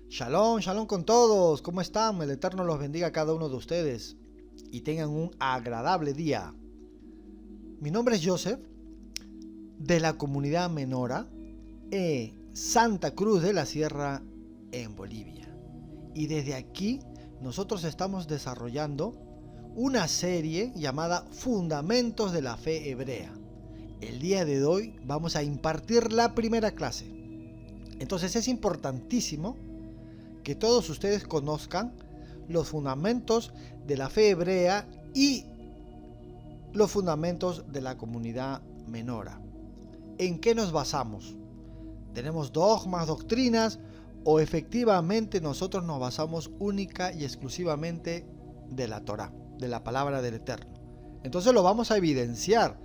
Shalom, shalom con todos. ¿Cómo están? El Eterno los bendiga a cada uno de ustedes y tengan un agradable día. Mi nombre es Joseph, de la comunidad Menora, Santa Cruz de la Sierra, en Bolivia. Y desde aquí nosotros estamos desarrollando una serie llamada Fundamentos de la Fe Hebrea. El día de hoy vamos a impartir la primera clase. Entonces es importantísimo que todos ustedes conozcan los fundamentos de la fe hebrea y los fundamentos de la comunidad Menora. ¿En qué nos basamos? ¿Tenemos dogmas, doctrinas o efectivamente nosotros nos basamos única y exclusivamente de la Torá, de la palabra del Eterno? Entonces lo vamos a evidenciar.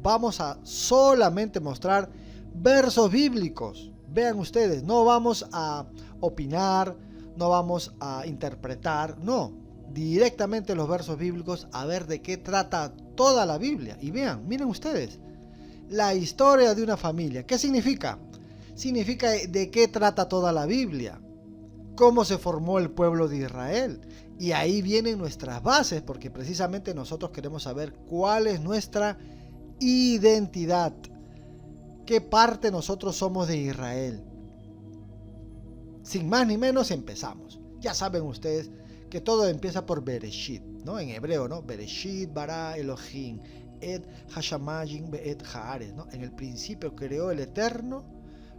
Vamos a solamente mostrar versos bíblicos. Vean ustedes, no vamos a opinar, no vamos a interpretar, no, directamente los versos bíblicos a ver de qué trata toda la Biblia. Y vean, miren ustedes, la historia de una familia. ¿Qué significa? Significa de qué trata toda la Biblia, cómo se formó el pueblo de Israel. Y ahí vienen nuestras bases, porque precisamente nosotros queremos saber cuál es nuestra identidad. ¿Qué parte nosotros somos de Israel? Sin más ni menos empezamos. Ya saben ustedes que todo empieza por Bereshit, ¿no? En hebreo, ¿no? Bereshit bara Elohim et hashamayim beet haaretz, ¿no? En el principio creó el Eterno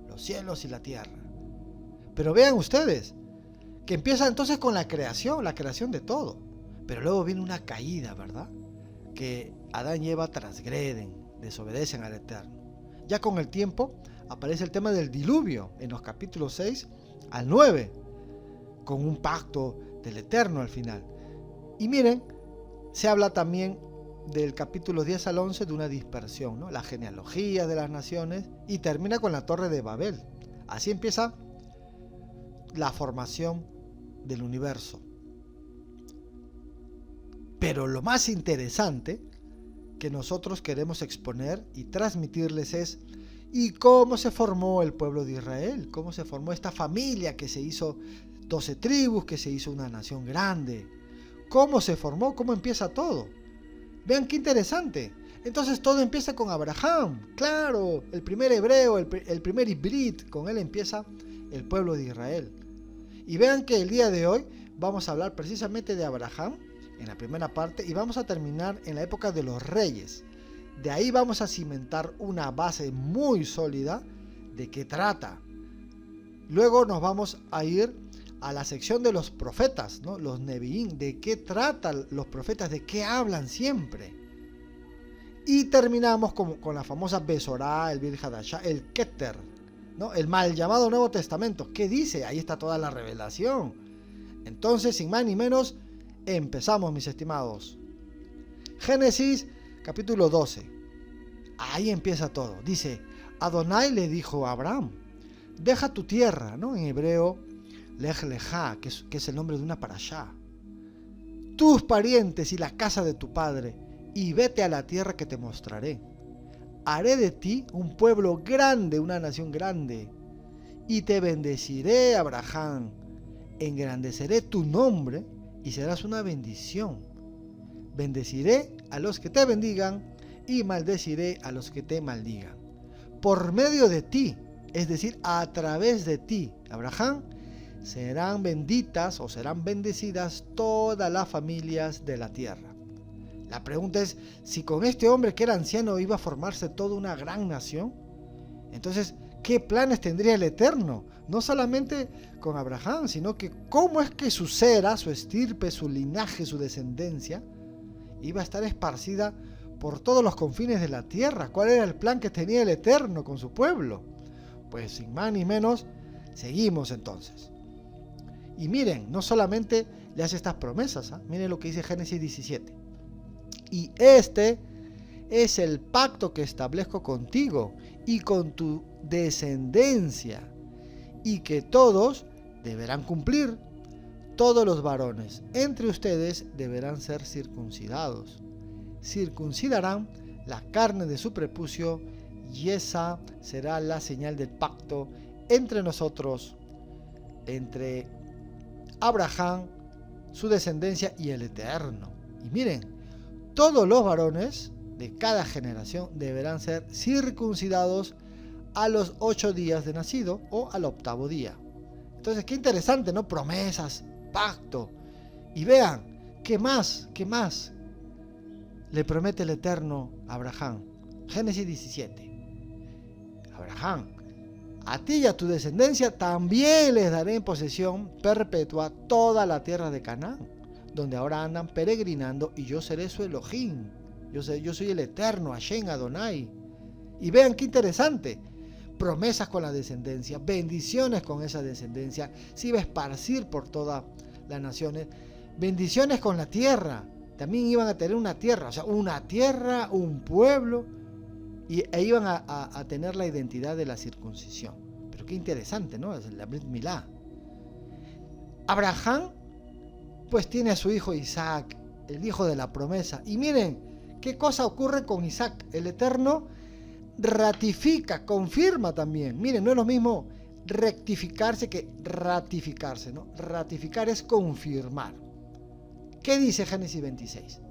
los cielos y la tierra. Pero vean ustedes que empieza entonces con la creación de todo. Pero luego viene una caída, ¿verdad? Que Adán y Eva transgreden, desobedecen al Eterno. Ya con el tiempo aparece el tema del diluvio en los capítulos 6 al 9, con un pacto del Eterno al final. Y miren, se habla también del capítulo 10 al 11 de una dispersión, ¿no? La genealogía de las naciones, y termina con la Torre de Babel. Así empieza la formación del universo. Pero lo más interesante que nosotros queremos exponer y transmitirles es ¿y cómo se formó el pueblo de Israel? ¿Cómo se formó esta familia que se hizo 12 tribus, que se hizo una nación grande? ¿Cómo se formó? ¿Cómo empieza todo? Vean qué interesante. Entonces todo empieza con Abraham. Claro, el primer hebreo, el primer hibrit, con él empieza el pueblo de Israel. Y vean que el día de hoy vamos a hablar precisamente de Abraham en la primera parte y vamos a terminar en la época de los reyes. De ahí vamos a cimentar una base muy sólida de qué trata. Luego nos vamos a ir a la sección de los profetas, ¿no? Los Neviín, de qué tratan los profetas, de qué hablan siempre. Y terminamos con la famosa Besorá, el Bir Hadashah, el Keter, ¿no? El mal llamado Nuevo Testamento. ¿Qué dice? Ahí está toda la revelación. Entonces, sin más ni menos, empezamos, mis estimados. Génesis capítulo 12. Ahí empieza todo. Dice, Adonai le dijo a Abraham, deja tu tierra, ¿no? En hebreo, Lech Lejá, que es el nombre de una parashá, tus parientes y la casa de tu padre, y vete a la tierra que te mostraré. Haré de ti un pueblo grande, una nación grande, y te bendeciré, Abraham, engrandeceré tu nombre, y serás una bendición. Bendeciré a los que te bendigan y maldeciré a los que te maldigan. Por medio de ti, es decir, a través de ti, Abraham, serán benditas o serán bendecidas todas las familias de la tierra. La pregunta es, si con este hombre que era anciano iba a formarse toda una gran nación, entonces, ¿qué planes tendría el Eterno? No solamente con Abraham, sino que cómo es que su cera, su estirpe, su linaje, su descendencia, iba a estar esparcida por todos los confines de la tierra. ¿Cuál era el plan que tenía el Eterno con su pueblo? Pues sin más ni menos, seguimos entonces. Y miren, no solamente le hace estas promesas, miren lo que dice Génesis 17. Y este es el pacto que establezco contigo y con tu descendencia, y que todos deberán cumplir. Todos los varones entre ustedes deberán ser circuncidados. Circuncidarán la carne de su prepucio, y esa será la señal del pacto entre nosotros entre Abraham, su descendencia y el Eterno. Y miren, todos los varones de cada generación deberán ser circuncidados a los 8 días de nacido o al 8º día. Entonces, qué interesante, ¿no? Promesas, pacto. Y vean, ¿qué más le promete el Eterno a Abraham? Génesis 17. Abraham, a ti y a tu descendencia también les daré en posesión perpetua toda la tierra de Canaán, donde ahora andan peregrinando, y yo seré su Elohim. Yo soy el Eterno, Hashem Adonai. Y vean qué interesante. Promesas con la descendencia, bendiciones con esa descendencia, se iba a esparcir por todas las naciones, bendiciones con la tierra, también iban a tener una tierra, o sea, una tierra, un pueblo, e iban a tener la identidad de la circuncisión. Pero qué interesante, ¿no? Es la Brit Milá. Abraham, pues tiene a su hijo Isaac, el hijo de la promesa. Y miren, qué cosa ocurre con Isaac. El Eterno ratifica, confirma también. Miren, no es lo mismo rectificarse que ratificarse, ¿no? Ratificar es confirmar. ¿Qué dice Génesis 26?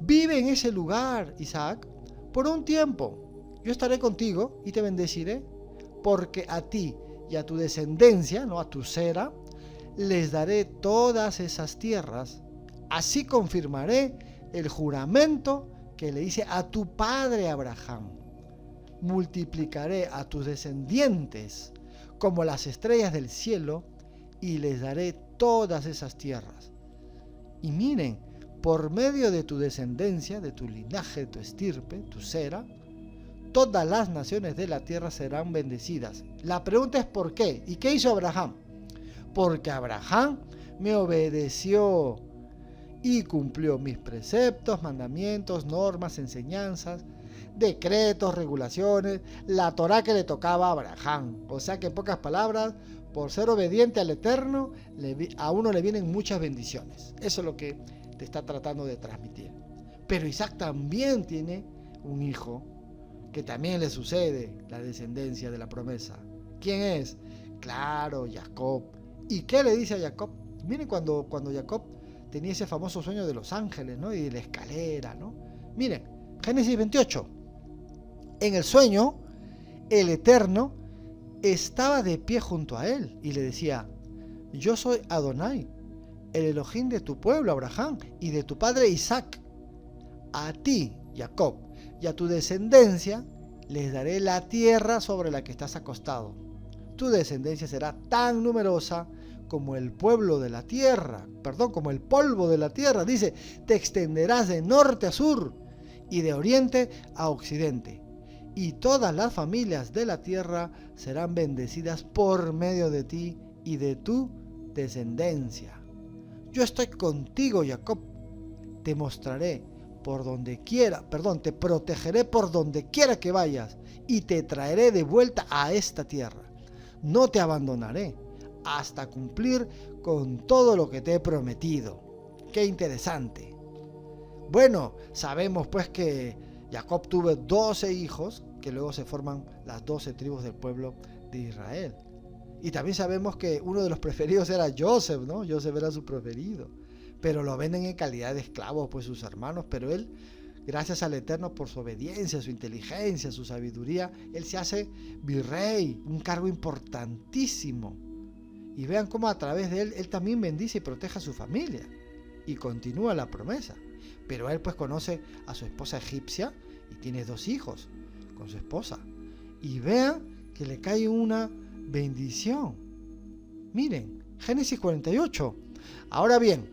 Vive en ese lugar, Isaac, por un tiempo. Yo estaré contigo y te bendeciré, porque a ti y a tu descendencia, ¿no? A tu cera, les daré todas esas tierras. Así confirmaré el juramento que le hice a tu padre Abraham. Multiplicaré a tus descendientes como las estrellas del cielo y les daré todas esas tierras. Y miren, por medio de tu descendencia, de tu linaje, de tu estirpe, tu cera, todas las naciones de la tierra serán bendecidas. La pregunta es ¿por qué? ¿Y qué hizo Abraham? Porque Abraham me obedeció y cumplió mis preceptos, mandamientos, normas, enseñanzas, decretos, regulaciones, la Torá que le tocaba a Abraham. O sea que en pocas palabras, por ser obediente al Eterno, a uno le vienen muchas bendiciones. Eso es lo que te está tratando de transmitir. Pero Isaac también tiene un hijo que también le sucede la descendencia de la promesa. ¿Quién es? Claro, Jacob. ¿Y qué le dice a Jacob? Miren cuando Jacob tenía ese famoso sueño de los ángeles, ¿no? Y de la escalera, ¿no? Miren, Génesis 28. En el sueño, el Eterno estaba de pie junto a él y le decía: yo soy Adonai, el Elohim de tu pueblo, Abraham, y de tu padre Isaac. A ti, Jacob, y a tu descendencia les daré la tierra sobre la que estás acostado. Tu descendencia será tan numerosa como el pueblo de la tierra, como el polvo de la tierra. Dice, te extenderás de norte a sur y de oriente a occidente. Y todas las familias de la tierra serán bendecidas por medio de ti y de tu descendencia. Yo estoy contigo, Jacob. Te mostraré por donde quiera, te protegeré por donde quiera que vayas y te traeré de vuelta a esta tierra. No te abandonaré hasta cumplir con todo lo que te he prometido. Qué interesante. Bueno, sabemos pues que Jacob tuvo 12 hijos, que luego se forman las 12 tribus del pueblo de Israel. Y también sabemos que uno de los preferidos era Joseph, ¿no? Joseph era su preferido. Pero lo venden en calidad de esclavos, pues sus hermanos. Pero él, gracias al Eterno por su obediencia, su inteligencia, su sabiduría, él se hace virrey, un cargo importantísimo. Y vean cómo a través de él también bendice y protege a su familia. Y continúa la promesa. Pero él pues conoce a su esposa egipcia y tiene 2 hijos con su esposa. Y vean que le cae una bendición. Miren, Génesis 48. Ahora bien,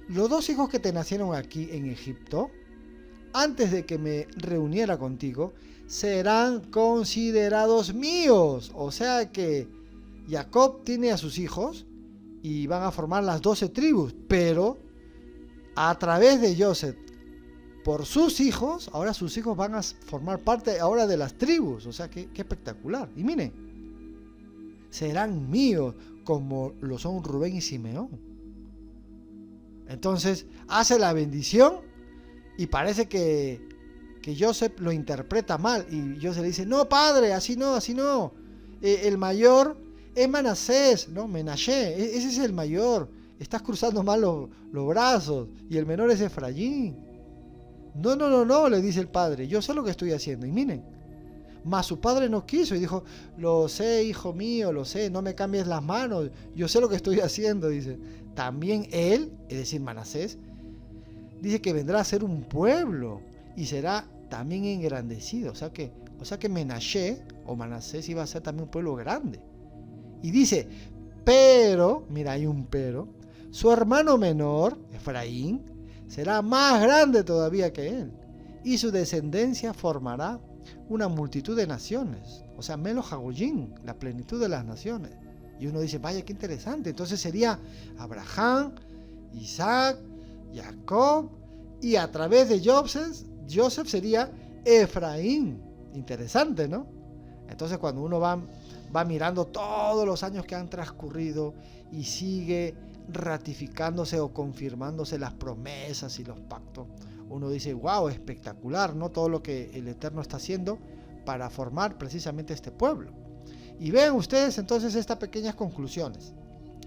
los 2 hijos que te nacieron aquí en Egipto, antes de que me reuniera contigo, serán considerados míos. O sea que Jacob tiene a sus hijos y van a formar las 12 tribus, pero a través de Joseph, por sus hijos, ahora sus hijos van a formar parte ahora de las tribus. O sea, qué espectacular. Y miren, serán míos como lo son Rubén y Simeón. Entonces, hace la bendición y parece que Joseph lo interpreta mal. Y Joseph le dice, no, padre, así no. El mayor Es Manasés, ¿no? Menashe, ese es el mayor. Estás cruzando mal los brazos. Y el menor es Efraín. No, no, no, no, le dice el padre. Yo sé lo que estoy haciendo. Y miren, mas su padre no quiso y dijo, lo sé, hijo mío, lo sé, no me cambies las manos. Yo sé lo que estoy haciendo, dice. También él, es decir, Manasés, dice que vendrá a ser un pueblo y será también engrandecido. O sea que Menashe o Manasés iba a ser también un pueblo grande. Y dice, pero, mira, hay un pero, su hermano menor, Efraín, será más grande todavía que él, y su descendencia formará una multitud de naciones. O sea, Melo Hagoyín, la plenitud de las naciones. Y uno dice, vaya, qué interesante. Entonces sería Abraham, Isaac, Jacob, y a través de Joseph sería Efraín. Interesante, ¿no? Entonces cuando uno va mirando todos los años que han transcurrido y sigue ratificándose o confirmándose las promesas y los pactos, uno dice, wow, espectacular, ¿no? Todo lo que el Eterno está haciendo para formar precisamente este pueblo. Y vean ustedes entonces estas pequeñas conclusiones.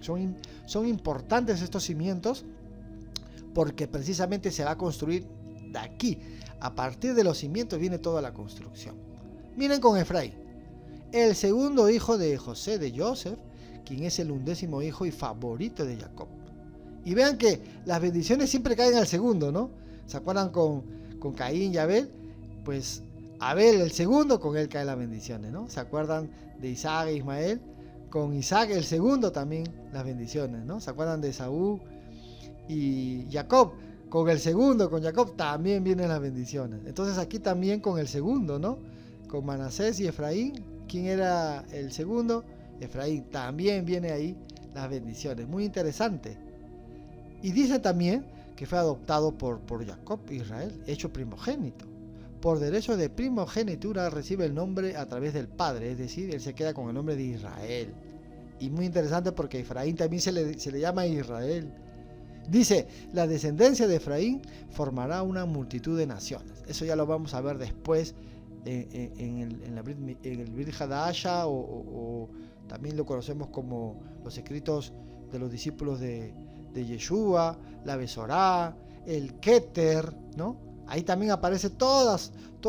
Son importantes estos cimientos porque precisamente se va a construir de aquí. A partir de los cimientos viene toda la construcción. Miren con Efraín, el segundo hijo de José, de Joseph, quien es el 11º hijo y favorito de Jacob. Y vean que las bendiciones siempre caen al segundo, ¿no? ¿Se acuerdan con Caín y Abel? Pues Abel, el segundo, con él caen las bendiciones, ¿no? ¿Se acuerdan de Isaac e Ismael? Con Isaac, el segundo, también las bendiciones, ¿no? ¿Se acuerdan de Esaú y Jacob? Con el segundo, con Jacob, también vienen las bendiciones. Entonces aquí también con el segundo, ¿no? Con Manasés y Efraín, ¿quién era el segundo? Efraín, también viene ahí las bendiciones. Muy interesante. Y dice también que fue adoptado por Jacob, Israel, hecho primogénito. Por derecho de primogenitura recibe el nombre a través del padre, es decir, él se queda con el nombre de Israel. Y muy interesante porque Efraín también se le llama Israel. Dice, la descendencia de Efraín formará una multitud de naciones. Eso ya lo vamos a ver después en el Brit Hadasha o también lo conocemos como los escritos de los discípulos de Yeshua, la Besorá, el Keter, ¿no? Ahí también aparece toda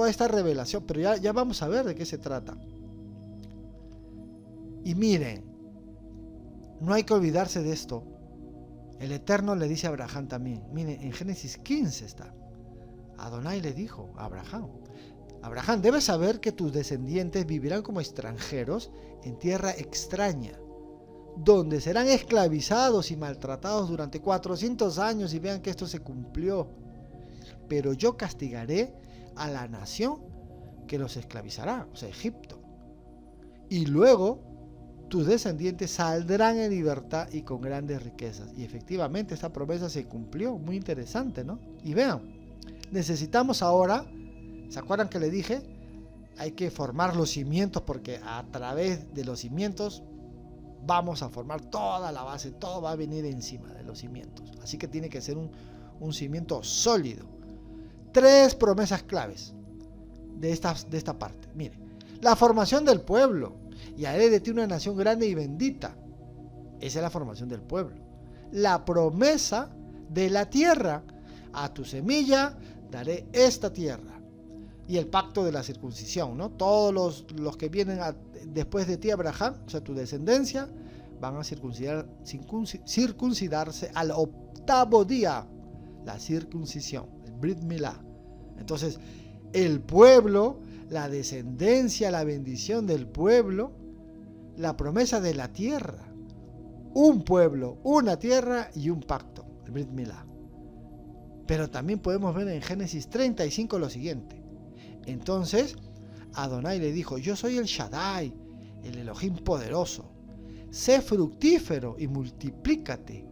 esta revelación, pero ya vamos a ver de qué se trata. Y miren, no hay que olvidarse de esto. El Eterno le dice a Abraham también, miren, en Génesis 15 está. Adonai le dijo a Abraham, Abraham, debes saber que tus descendientes vivirán como extranjeros en tierra extraña, donde serán esclavizados y maltratados durante 400 años, y vean que esto se cumplió. Pero yo castigaré a la nación que los esclavizará, o sea, Egipto. Y luego tus descendientes saldrán en libertad y con grandes riquezas. Y efectivamente esta promesa se cumplió, muy interesante, ¿no? Y vean, necesitamos ahora, ¿se acuerdan que le dije? Hay que formar los cimientos porque a través de los cimientos vamos a formar toda la base, todo va a venir encima de los cimientos. Así que tiene que ser un cimiento sólido. 3 promesas claves de esta parte. Miren, la formación del pueblo. Y haré de ti una nación grande y bendita. Esa es la formación del pueblo. La promesa de la tierra. A tu semilla daré esta tierra. Y el pacto de la circuncisión, ¿no? Todos los que vienen después de ti, Abraham, o sea, tu descendencia, van a circuncidarse al 8º día. La circuncisión, el Brit Milá. Entonces, el pueblo, la descendencia, la bendición del pueblo, la promesa de la tierra, un pueblo, una tierra y un pacto, el Brit Milá. Pero también podemos ver en Génesis 35 lo siguiente. Entonces, Adonai le dijo, yo soy el Shaddai, el Elohim poderoso. Sé fructífero y multiplícate.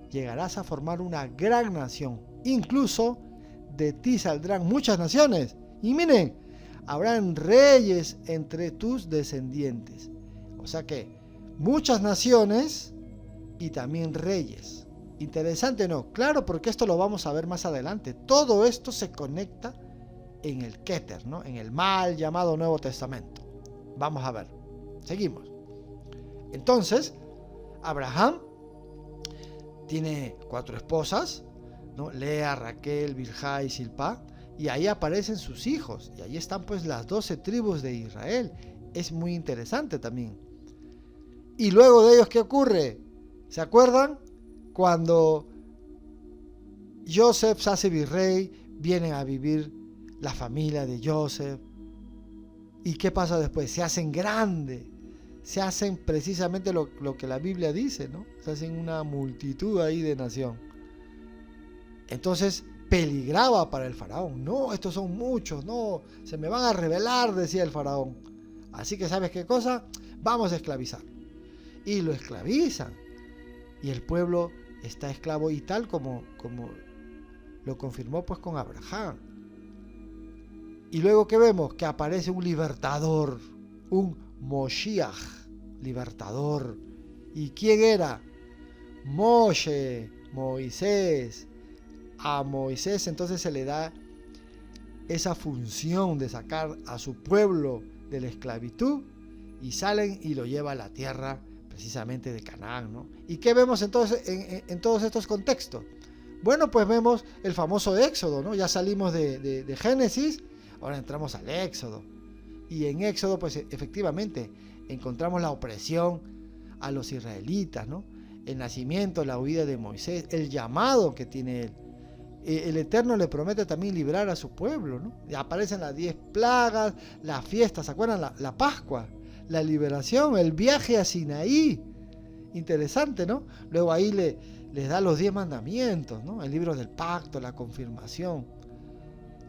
Llegarás a formar una gran nación. Incluso de ti saldrán muchas naciones. Y miren, habrán reyes entre tus descendientes. O sea que muchas naciones y también reyes. Interesante, ¿no? Claro, porque esto lo vamos a ver más adelante. Todo esto se conecta en el Keter, ¿no? En el mal llamado Nuevo Testamento. Vamos a ver. Seguimos. Entonces, Abraham tiene 4 esposas, ¿no? Lea, Raquel, Bilhá y Silpá, y ahí aparecen sus hijos, y ahí están pues las 12 tribus de Israel. Es muy interesante también. Y luego de ellos, ¿qué ocurre? ¿Se acuerdan? Cuando Joseph se hace virrey, vienen a vivir la familia de Joseph. ¿Y qué pasa después? Se hacen grandes, se hacen precisamente lo que la Biblia dice, ¿no? Se hacen una multitud ahí de nación. Entonces peligraba para el faraón. No, estos son muchos, no, se me van a rebelar, decía el faraón. Así que, ¿sabes qué cosa? Vamos a esclavizar. Y lo esclavizan. Y el pueblo está esclavo, y tal como lo confirmó pues con Abraham. Y luego, ¿qué vemos? Que aparece un libertador, un Moshiach, libertador. ¿Y quién era? Moshe, Moisés. A Moisés entonces se le da esa función de sacar a su pueblo de la esclavitud, y salen y lo lleva a la tierra precisamente de Canaán, ¿no? ¿Y qué vemos entonces en todos estos contextos? Bueno, pues vemos el famoso Éxodo, ¿no? Ya salimos de Génesis, ahora entramos al Éxodo. Y en Éxodo, pues efectivamente, encontramos la opresión a los israelitas, ¿no? El nacimiento, la huida de Moisés, el llamado que tiene él. El Eterno le promete también librar a su pueblo, ¿no? Y aparecen las 10 plagas, las fiestas, ¿se acuerdan? La Pascua, la liberación, el viaje a Sinaí. Interesante, ¿no? Luego ahí les da los 10 mandamientos, ¿no? El libro del pacto, la confirmación.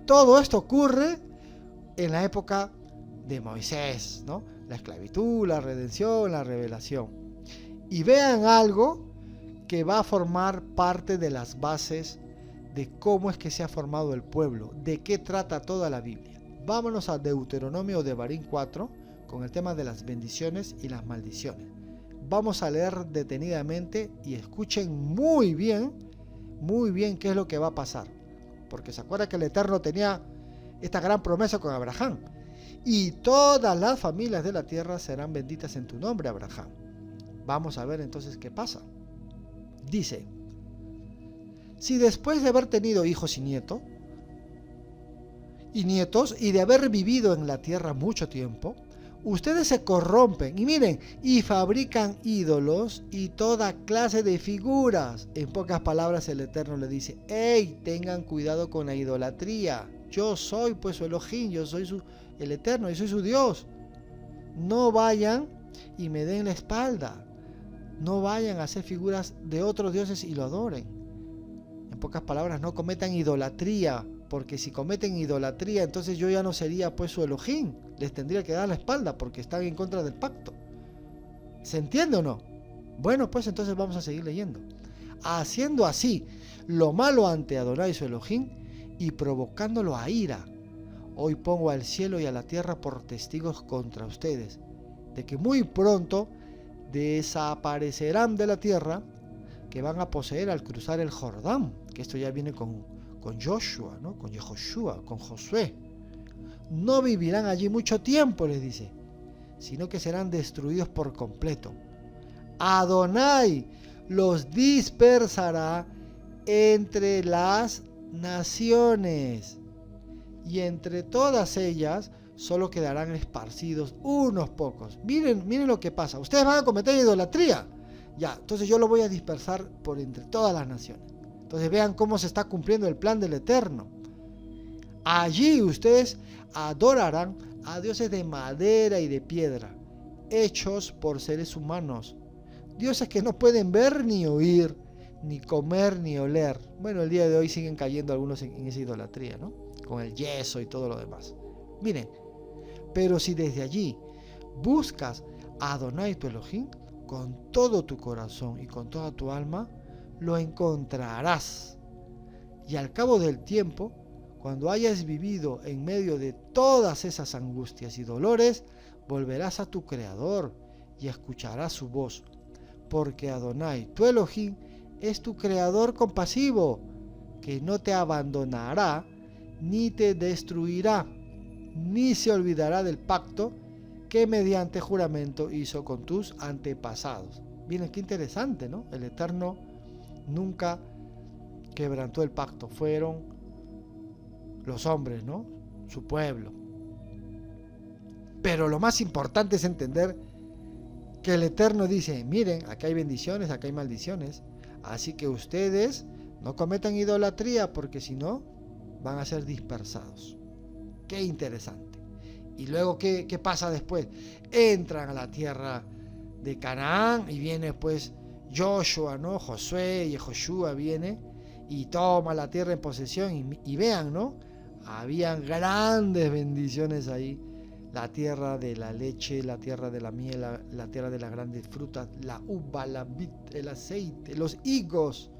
Todo esto ocurre en la época de Moisés, ¿no? La esclavitud, la redención, la revelación. Y vean algo que va a formar parte de las bases de cómo es que se ha formado el pueblo, de qué trata toda la Biblia. Vámonos a Deuteronomio de Devarim 4 con el tema de las bendiciones y las maldiciones. Vamos a leer detenidamente y escuchen muy bien qué es lo que va a pasar. Porque se acuerda que el Eterno tenía esta gran promesa con Abraham. Y todas las familias de la tierra serán benditas en tu nombre, Abraham. Vamos a ver entonces qué pasa. Dice: si después de haber tenido hijos y nietos y de haber vivido en la tierra mucho tiempo, ustedes se corrompen y miren, y fabrican ídolos y toda clase de figuras. En pocas palabras, el Eterno le dice: ¡Ey! Tengan cuidado con la idolatría. Yo soy pues su Elohim, yo soy el Eterno, yo soy su Dios. No vayan y me den la espalda. No vayan a hacer figuras de otros dioses y lo adoren. En pocas palabras, no cometan idolatría, porque si cometen idolatría, entonces yo ya no sería pues su Elohim. Les tendría que dar la espalda porque están en contra del pacto. ¿Se entiende o no? Bueno, pues entonces vamos a seguir leyendo. Haciendo así lo malo ante Adonai su Elohim y provocándolo a ira, hoy pongo al cielo y a la tierra por testigos contra ustedes, de que muy pronto desaparecerán de la tierra que van a poseer al cruzar el Jordán, que esto ya viene con Joshua, ¿no? Con Yehoshua, con Josué. No vivirán allí mucho tiempo, les dice, sino que serán destruidos por completo. Adonai los dispersará entre las naciones, y entre todas ellas solo quedarán esparcidos unos pocos. Miren lo que pasa. Ustedes van a cometer idolatría. Ya, entonces yo lo voy a dispersar por entre todas las naciones. Entonces vean cómo se está cumpliendo el plan del Eterno. Allí ustedes adorarán a dioses de madera y de piedra, hechos por seres humanos. Dioses que no pueden ver ni oír, ni comer ni oler. Bueno, el día de hoy siguen cayendo algunos en esa idolatría, ¿no? Con el yeso y todo lo demás. Miren, pero si desde allí buscas a Adonai tu Elohim, con todo tu corazón y con toda tu alma, lo encontrarás. Y al cabo del tiempo, cuando hayas vivido en medio de todas esas angustias y dolores, volverás a tu Creador y escucharás su voz, porque Adonai, tu Elohim, es tu Creador compasivo, que no te abandonará, ni te destruirá, ni se olvidará del pacto que mediante juramento hizo con tus antepasados. Miren qué interesante, ¿no? El Eterno nunca quebrantó el pacto, fueron los hombres, ¿no? Su pueblo. Pero lo más importante es entender que el Eterno dice, miren, acá hay bendiciones, acá hay maldiciones, así que ustedes no cometan idolatría porque si no van a ser dispersados. Qué interesante. Y luego, ¿qué pasa después? Entran a la tierra de Canaán y viene pues Joshua, ¿no? Josué y Joshua viene y toma la tierra en posesión y vean, ¿no? Habían grandes bendiciones ahí. La tierra de la leche, la tierra de la miel, la tierra de las grandes frutas, la uva, la vid, el aceite, los higos,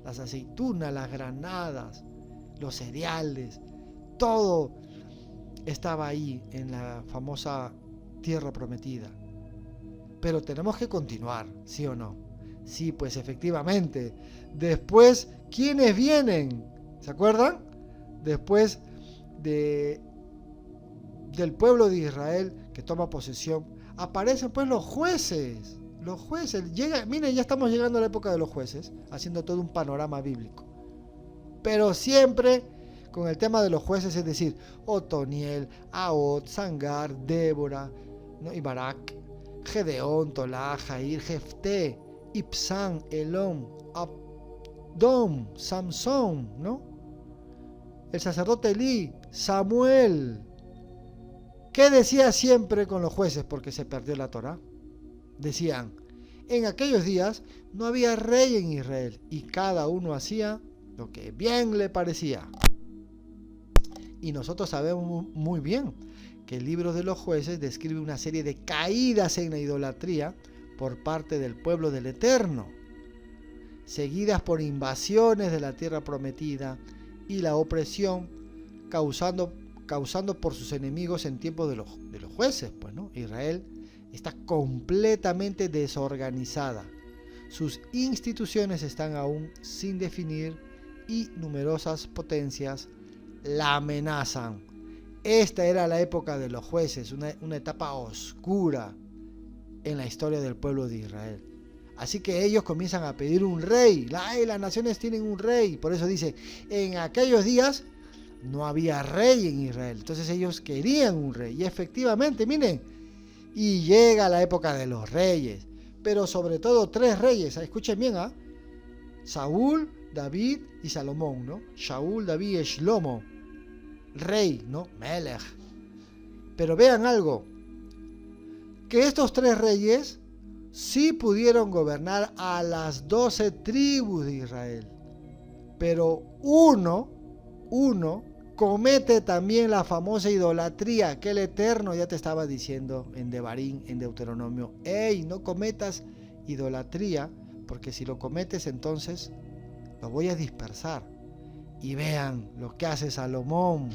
las aceitunas, las granadas, los cereales, todo estaba ahí en la famosa tierra prometida. Pero tenemos que continuar, ¿sí o no? Sí, pues efectivamente. Después, ¿quiénes vienen? ¿Se acuerdan? Después del pueblo de Israel que toma posesión, aparecen pues los jueces. Los jueces, miren, ya estamos llegando a la época de los jueces, haciendo todo un panorama bíblico. Pero siempre con el tema de los jueces, es decir, Otoniel, Ahod, Sangar, Débora, ¿no? y Barak, Gedeón, Tolá, Jair, Jefté, Ibsán, Elón, Abdón, Samsón, ¿no? El sacerdote Elí, Samuel. ¿Qué decía siempre con los jueces? Porque se perdió la Torá. Decían, en aquellos días no había rey en Israel y cada uno hacía lo que bien le parecía. Y nosotros sabemos muy bien que el libro de los jueces describe una serie de caídas en la idolatría por parte del pueblo del Eterno, seguidas por invasiones de la tierra prometida y la opresión causando por sus enemigos en tiempos de los jueces, pues, ¿no? Israel está completamente desorganizada. Sus instituciones están aún sin definir y numerosas potencias la amenazan. Esta era la época de los jueces, una etapa oscura en la historia del pueblo de Israel. Así que ellos comienzan a pedir un rey. Las naciones tienen un rey. Por eso dice, en aquellos días no había rey en Israel. Entonces ellos querían un rey. Y efectivamente, miren, y llega la época de los reyes. Pero sobre todo 3 reyes. Escuchen bien, ¿ah? Saúl, David y Salomón, ¿no? Shaul, David y Shlomo. Rey, ¿no? Melech. Pero vean algo. Que estos 3 reyes sí pudieron gobernar a las 12 tribus de Israel. Pero uno comete también la famosa idolatría que el Eterno ya te estaba diciendo en Devarim, en Deuteronomio. ¡Ey, no cometas idolatría! Porque si lo cometes, entonces lo voy a dispersar. Y vean lo que hace Salomón.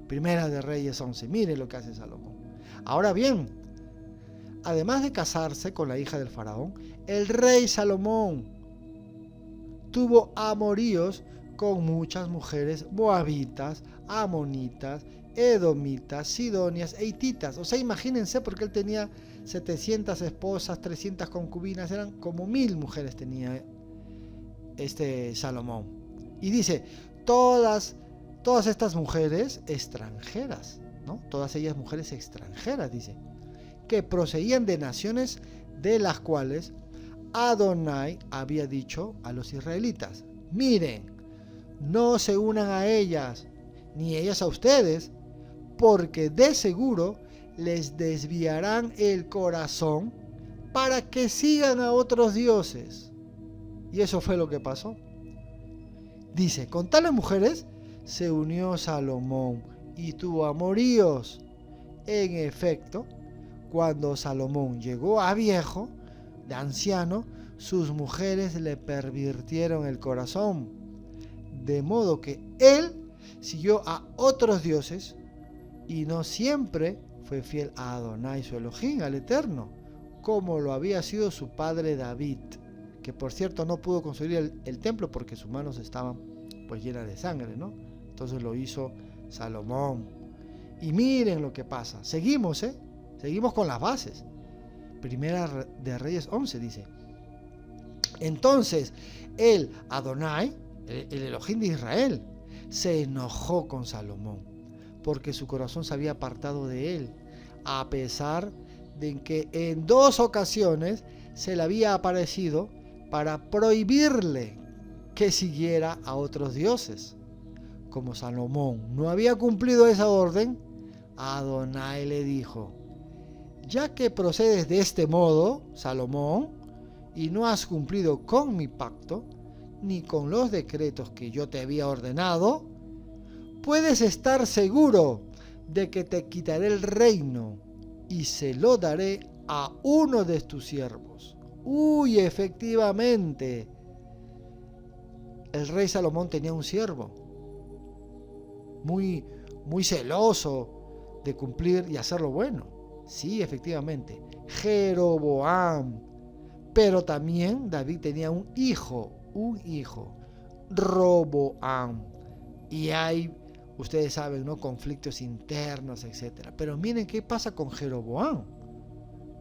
Primera de Reyes 11. Miren lo que hace Salomón. Ahora bien, además de casarse con la hija del faraón, el rey Salomón tuvo amoríos con muchas mujeres moabitas, amonitas, edomitas, sidonias e hititas. O sea, imagínense, porque él tenía 700 esposas, 300 concubinas, eran como 1000 mujeres tenía Salomón. Y dice, todas estas mujeres extranjeras, ¿no? Todas ellas mujeres extranjeras, dice, que procedían de naciones de las cuales Adonai había dicho a los israelitas, miren, no se unan a ellas, ni ellas a ustedes, porque de seguro les desviarán el corazón para que sigan a otros dioses. Y eso fue lo que pasó. Dice, con tales mujeres se unió Salomón y tuvo amoríos. En efecto, cuando Salomón llegó a viejo, de anciano, sus mujeres le pervirtieron el corazón, de modo que él siguió a otros dioses y no siempre fue fiel a Adonai su Elohim, al Eterno, como lo había sido su padre David, que por cierto no pudo construir el templo porque sus manos estaban pues llenas de sangre, ¿no? Entonces lo hizo Salomón. Y miren lo que pasa. Seguimos, Seguimos con las bases. Primera de Reyes 11 dice: entonces el Adonai, el Elohim de Israel, se enojó con Salomón, porque su corazón se había apartado de él, a pesar de que en 2 ocasiones se le había aparecido para prohibirle que siguiera a otros dioses. Como Salomón no había cumplido esa orden, Adonai le dijo: ya que procedes de este modo, Salomón, y no has cumplido con mi pacto, ni con los decretos que yo te había ordenado, puedes estar seguro de que te quitaré el reino y se lo daré a uno de tus siervos. Uy, efectivamente, el rey Salomón tenía un siervo muy celoso de cumplir y hacer lo bueno. Sí, efectivamente, Jeroboam. Pero también David tenía un hijo, Roboam. Y hay, ustedes saben, ¿no?, conflictos internos, etc. Pero miren qué pasa con Jeroboam.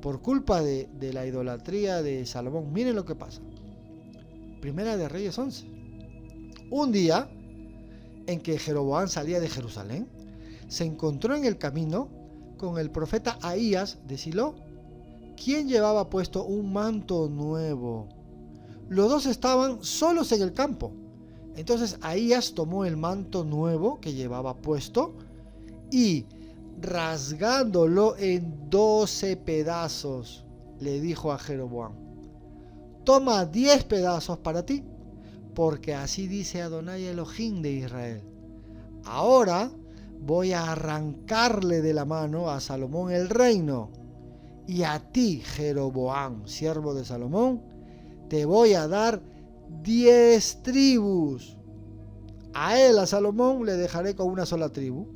Por culpa de la idolatría de Salomón, miren lo que pasa. Primera de Reyes 11. Un día en que Jeroboam salía de Jerusalén, se encontró en el camino con el profeta Ahías de Silo, quien llevaba puesto un manto nuevo. Los dos estaban solos en el campo. Entonces Ahías tomó el manto nuevo que llevaba puesto y, rasgándolo en 12 pedazos, le dijo a Jeroboam: toma 10 pedazos para ti, porque así dice Adonai Elohim de Israel: ahora voy a arrancarle de la mano a Salomón el reino, y a ti, Jeroboam, siervo de Salomón, te voy a dar 10 tribus. A él, a Salomón, le dejaré con una sola tribu.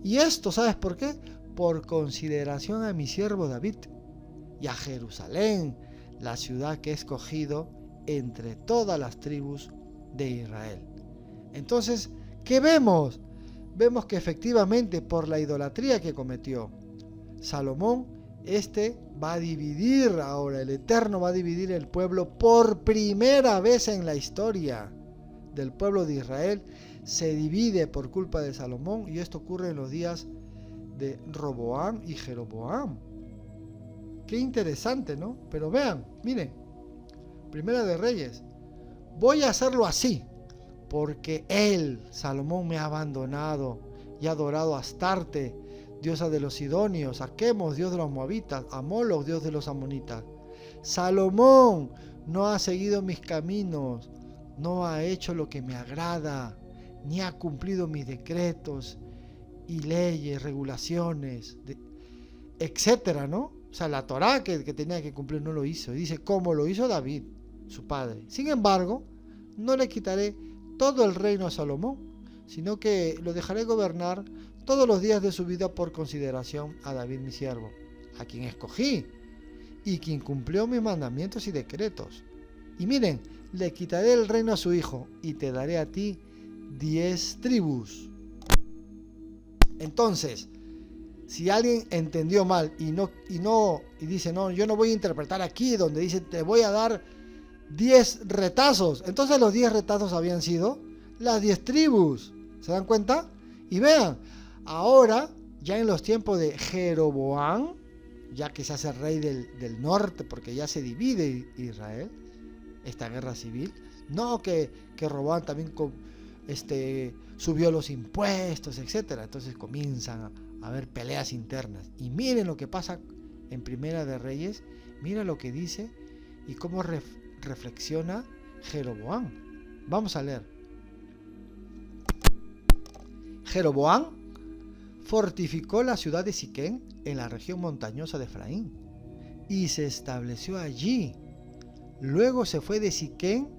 Y esto, ¿sabes por qué? Por consideración a mi siervo David y a Jerusalén, la ciudad que he escogido entre todas las tribus de Israel. Entonces, ¿qué vemos? Vemos que efectivamente por la idolatría que cometió Salomón, va a dividir ahora, el Eterno va a dividir el pueblo por primera vez en la historia del pueblo de Israel. Se divide por culpa de Salomón, y esto ocurre en los días de Roboam y Jeroboam. Qué interesante, ¿no? Pero vean, miren, Primera de Reyes: voy a hacerlo así, porque él, Salomón, me ha abandonado y ha adorado a Astarte, diosa de los sidonios, a Quemos, dios de los moabitas, a Moloch, dios de los amonitas. Salomón no ha seguido mis caminos, no ha hecho lo que me agrada, ni ha cumplido mis decretos y leyes, regulaciones, etcétera, ¿no? O sea, la Torá que tenía que cumplir no lo hizo. Y dice, como lo hizo David, su padre. Sin embargo, no le quitaré todo el reino a Salomón, sino que lo dejaré gobernar todos los días de su vida por consideración a David mi siervo, a quien escogí y quien cumplió mis mandamientos y decretos. Y miren, le quitaré el reino a su hijo y te daré a ti 10 tribus. Entonces, si alguien entendió mal y dice, no, yo no voy a interpretar aquí donde dice te voy a dar 10 retazos, entonces los 10 retazos habían sido las 10 tribus. ¿Se dan cuenta? Y vean, ahora, ya en los tiempos de Jeroboam, ya que se hace rey del norte, porque ya se divide Israel, esta guerra civil, no que Roboam también subió los impuestos, etc. Entonces comienzan a haber peleas internas. Y miren lo que pasa en Primera de Reyes, miren lo que dice y cómo reflexiona Jeroboam. Vamos a leer. Jeroboam fortificó la ciudad de Siquén en la región montañosa de Efraín y se estableció allí. Luego se fue de Siquén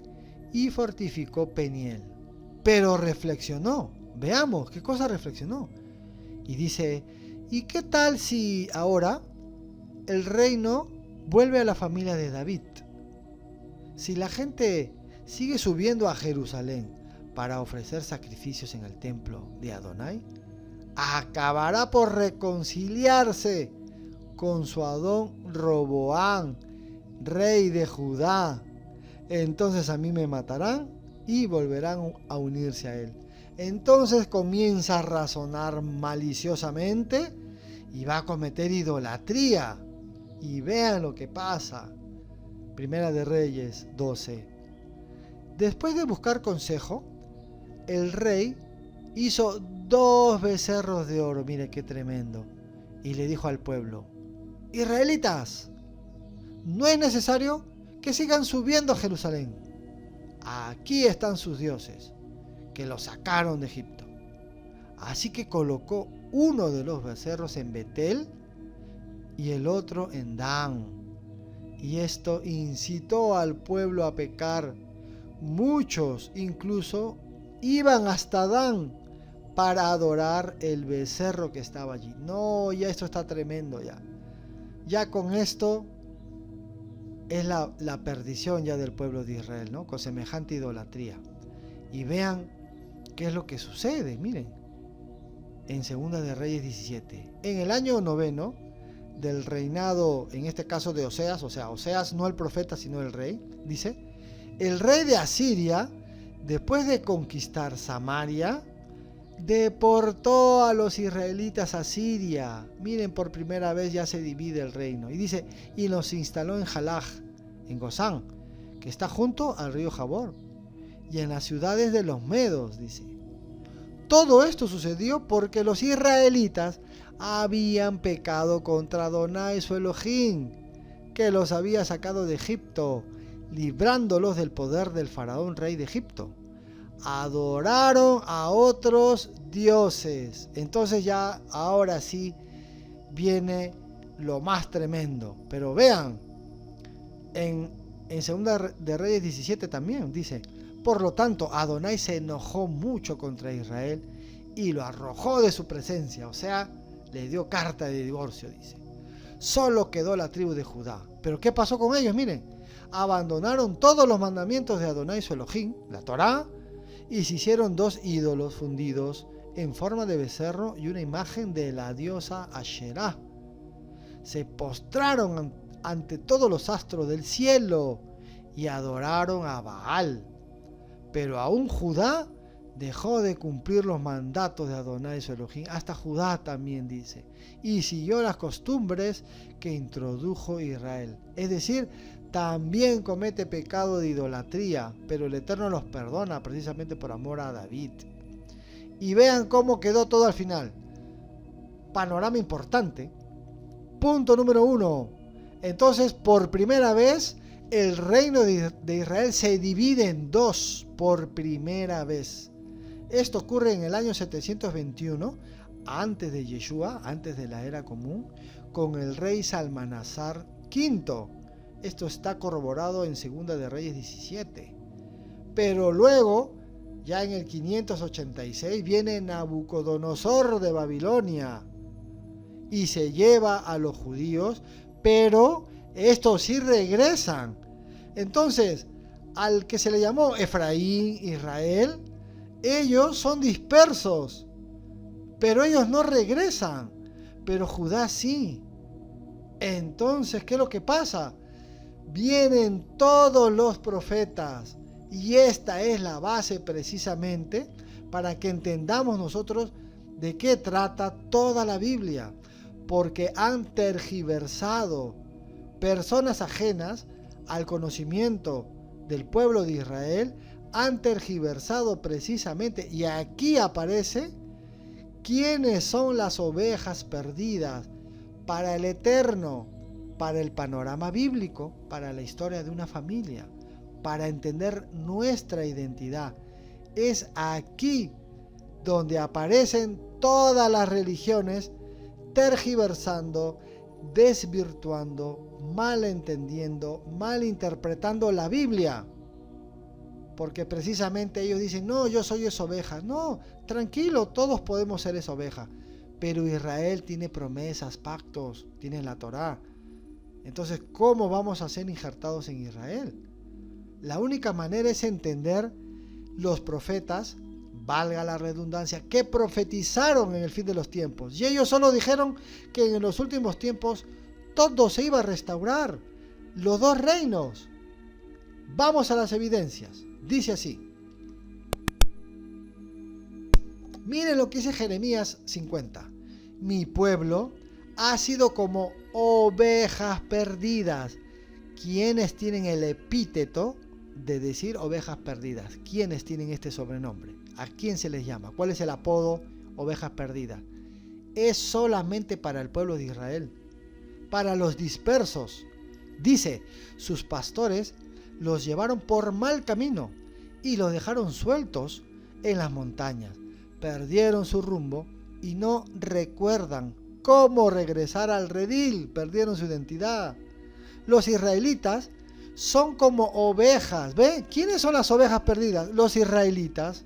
y fortificó Peniel. Pero reflexionó. Veamos qué cosa reflexionó. Y dice, ¿y qué tal si ahora el reino vuelve a la familia de David? Si la gente sigue subiendo a Jerusalén para ofrecer sacrificios en el templo de Adonai, acabará por reconciliarse con su adón Roboam, rey de Judá. Entonces a mí me matarán y volverán a unirse a él. Entonces comienza a razonar maliciosamente y va a cometer idolatría. Y vean lo que pasa. Primera de Reyes 12. Después de buscar consejo, el rey hizo 2 becerros de oro. Mire qué tremendo. Y le dijo al pueblo: Israelitas, no es necesario que sigan subiendo a Jerusalén. Aquí están sus dioses, que los sacaron de Egipto. Así que colocó uno de los becerros en Betel y el otro en Dan. Y esto incitó al pueblo a pecar. Muchos incluso iban hasta Dan para adorar el becerro que estaba allí. No, ya esto está tremendo ya. Ya con esto es la perdición ya del pueblo de Israel, ¿no? Con semejante idolatría. Y vean qué es lo que sucede, miren. En Segunda de Reyes 17. En el año 9 del reinado, en este caso de Oseas, o sea, Oseas no el profeta sino el rey, dice: el rey de Asiria, después de conquistar Samaria, deportó a los israelitas a Siria. Miren, por primera vez ya se divide el reino. Y dice, y los instaló en Jalaj, en Gozán, que está junto al río Jabor, y en las ciudades de los medos, dice. Todo esto sucedió porque los israelitas habían pecado contra Adonai su Elohim, que los había sacado de Egipto, librándolos del poder del faraón rey de Egipto. Adoraron a otros dioses. Entonces ya ahora sí viene lo más tremendo. Pero vean, en Segunda de Reyes 17 también dice: por lo tanto, Adonai se enojó mucho contra Israel y lo arrojó de su presencia. O sea, le dio carta de divorcio, dice. Solo quedó la tribu de Judá. ¿Pero qué pasó con ellos? Miren, abandonaron todos los mandamientos de Adonai su Elohim, la Torá, y se hicieron 2 ídolos fundidos en forma de becerro y una imagen de la diosa Asherá. Se postraron ante todos los astros del cielo y adoraron a Baal. Pero aún Judá dejó de cumplir los mandatos de Adonai su Elohim, hasta Judá también dice, y siguió las costumbres que introdujo Israel. Es decir, también comete pecado de idolatría, pero el Eterno los perdona precisamente por amor a David. Y vean cómo quedó todo al final. Panorama importante. Punto número 1. Entonces, por primera vez, el reino de Israel se divide en 2, por primera vez. Esto ocurre en el año 721, antes de Yeshua, antes de la era común, con el rey Salmanasar V. Esto está corroborado en Segunda de Reyes 17. Pero luego, ya en el 586, viene Nabucodonosor de Babilonia y se lleva a los judíos, pero estos sí regresan. Entonces, al que se le llamó Efraín, Israel, ellos son dispersos, pero ellos no regresan, pero Judá sí. Entonces, ¿qué es lo que pasa? Vienen todos los profetas, y esta es la base precisamente para que entendamos nosotros de qué trata toda la Biblia, porque han tergiversado personas ajenas al conocimiento del pueblo de Israel, han tergiversado precisamente, y aquí aparece quiénes son las ovejas perdidas para el Eterno, para el panorama bíblico, para la historia de una familia, para entender nuestra identidad. Es aquí donde aparecen todas las religiones tergiversando, desvirtuando, malentendiendo, malinterpretando la Biblia. Porque precisamente ellos dicen, no, yo soy esa oveja. No, tranquilo, todos podemos ser esa oveja. Pero Israel tiene promesas, pactos, tiene la Torá. Entonces, ¿cómo vamos a ser injertados en Israel? La única manera es entender los profetas, valga la redundancia, que profetizaron en el fin de los tiempos. Y ellos solo dijeron que en los últimos tiempos todo se iba a restaurar, los dos reinos. Vamos a las evidencias. Dice así. Miren lo que dice Jeremías 50. Mi pueblo ha sido como ovejas perdidas. ¿Quiénes tienen el epíteto de decir ovejas perdidas? ¿Quiénes tienen este sobrenombre? ¿A quién se les llama? ¿Cuál es el apodo ovejas perdidas? Es solamente para el pueblo de Israel, para los dispersos. Dice, sus pastores los llevaron por mal camino y los dejaron sueltos en las montañas. Perdieron su rumbo y no recuerdan cómo regresar al redil. Perdieron su identidad. Los israelitas son como ovejas. ¿Ve? ¿Quiénes son las ovejas perdidas? Los israelitas.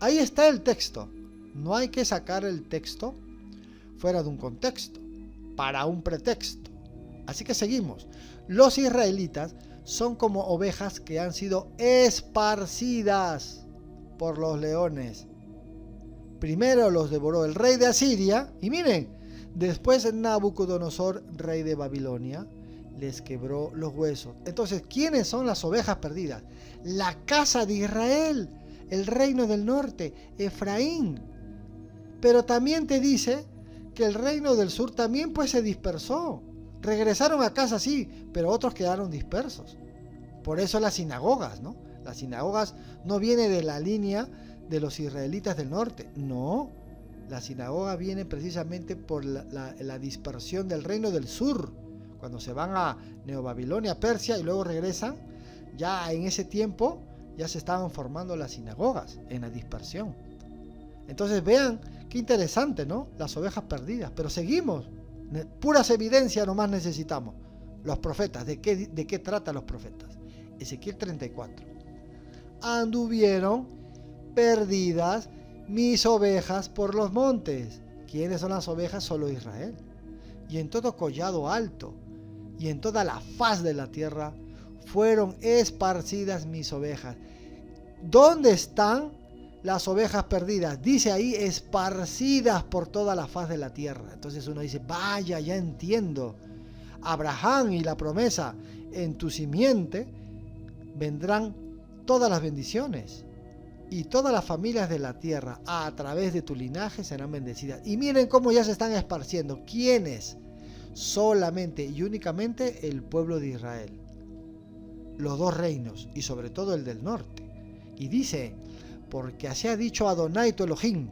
Ahí está el texto. No hay que sacar el texto fuera de un contexto, para un pretexto. Así que seguimos. Los israelitas son como ovejas que han sido esparcidas por los leones. Primero los devoró el rey de Asiria, y miren, después Nabucodonosor, rey de Babilonia, les quebró los huesos. Entonces, ¿quiénes son las ovejas perdidas? La casa de Israel, el reino del norte, Efraín. Pero también te dice que el reino del sur también pues se dispersó. Regresaron a casa, sí, pero otros quedaron dispersos. Por eso las sinagogas, ¿no? Las sinagogas no vienen de la línea de los israelitas del norte. No, la sinagoga viene precisamente por la dispersión del reino del sur. Cuando se van a Neobabilonia, Persia, y luego regresan, ya en ese tiempo ya se estaban formando las sinagogas en la dispersión. Entonces vean qué interesante, ¿no? Las ovejas perdidas. Pero seguimos. Puras evidencias nomás necesitamos. Los profetas, ¿de qué tratan los profetas? Ezequiel 34. Anduvieron perdidas mis ovejas por los montes. ¿Quiénes son las ovejas? Solo Israel. Y en todo collado alto y en toda la faz de la tierra fueron esparcidas mis ovejas. ¿Dónde están las ovejas perdidas? Dice ahí, esparcidas por toda la faz de la tierra. Entonces uno dice, vaya, ya entiendo. Abraham y la promesa, en tu simiente vendrán todas las bendiciones, y todas las familias de la tierra a través de tu linaje serán bendecidas. Y miren cómo ya se están esparciendo. ¿Quiénes? Solamente y únicamente el pueblo de Israel, los dos reinos, y sobre todo el del norte. Y dice, porque así ha dicho Adonai tu Elohim,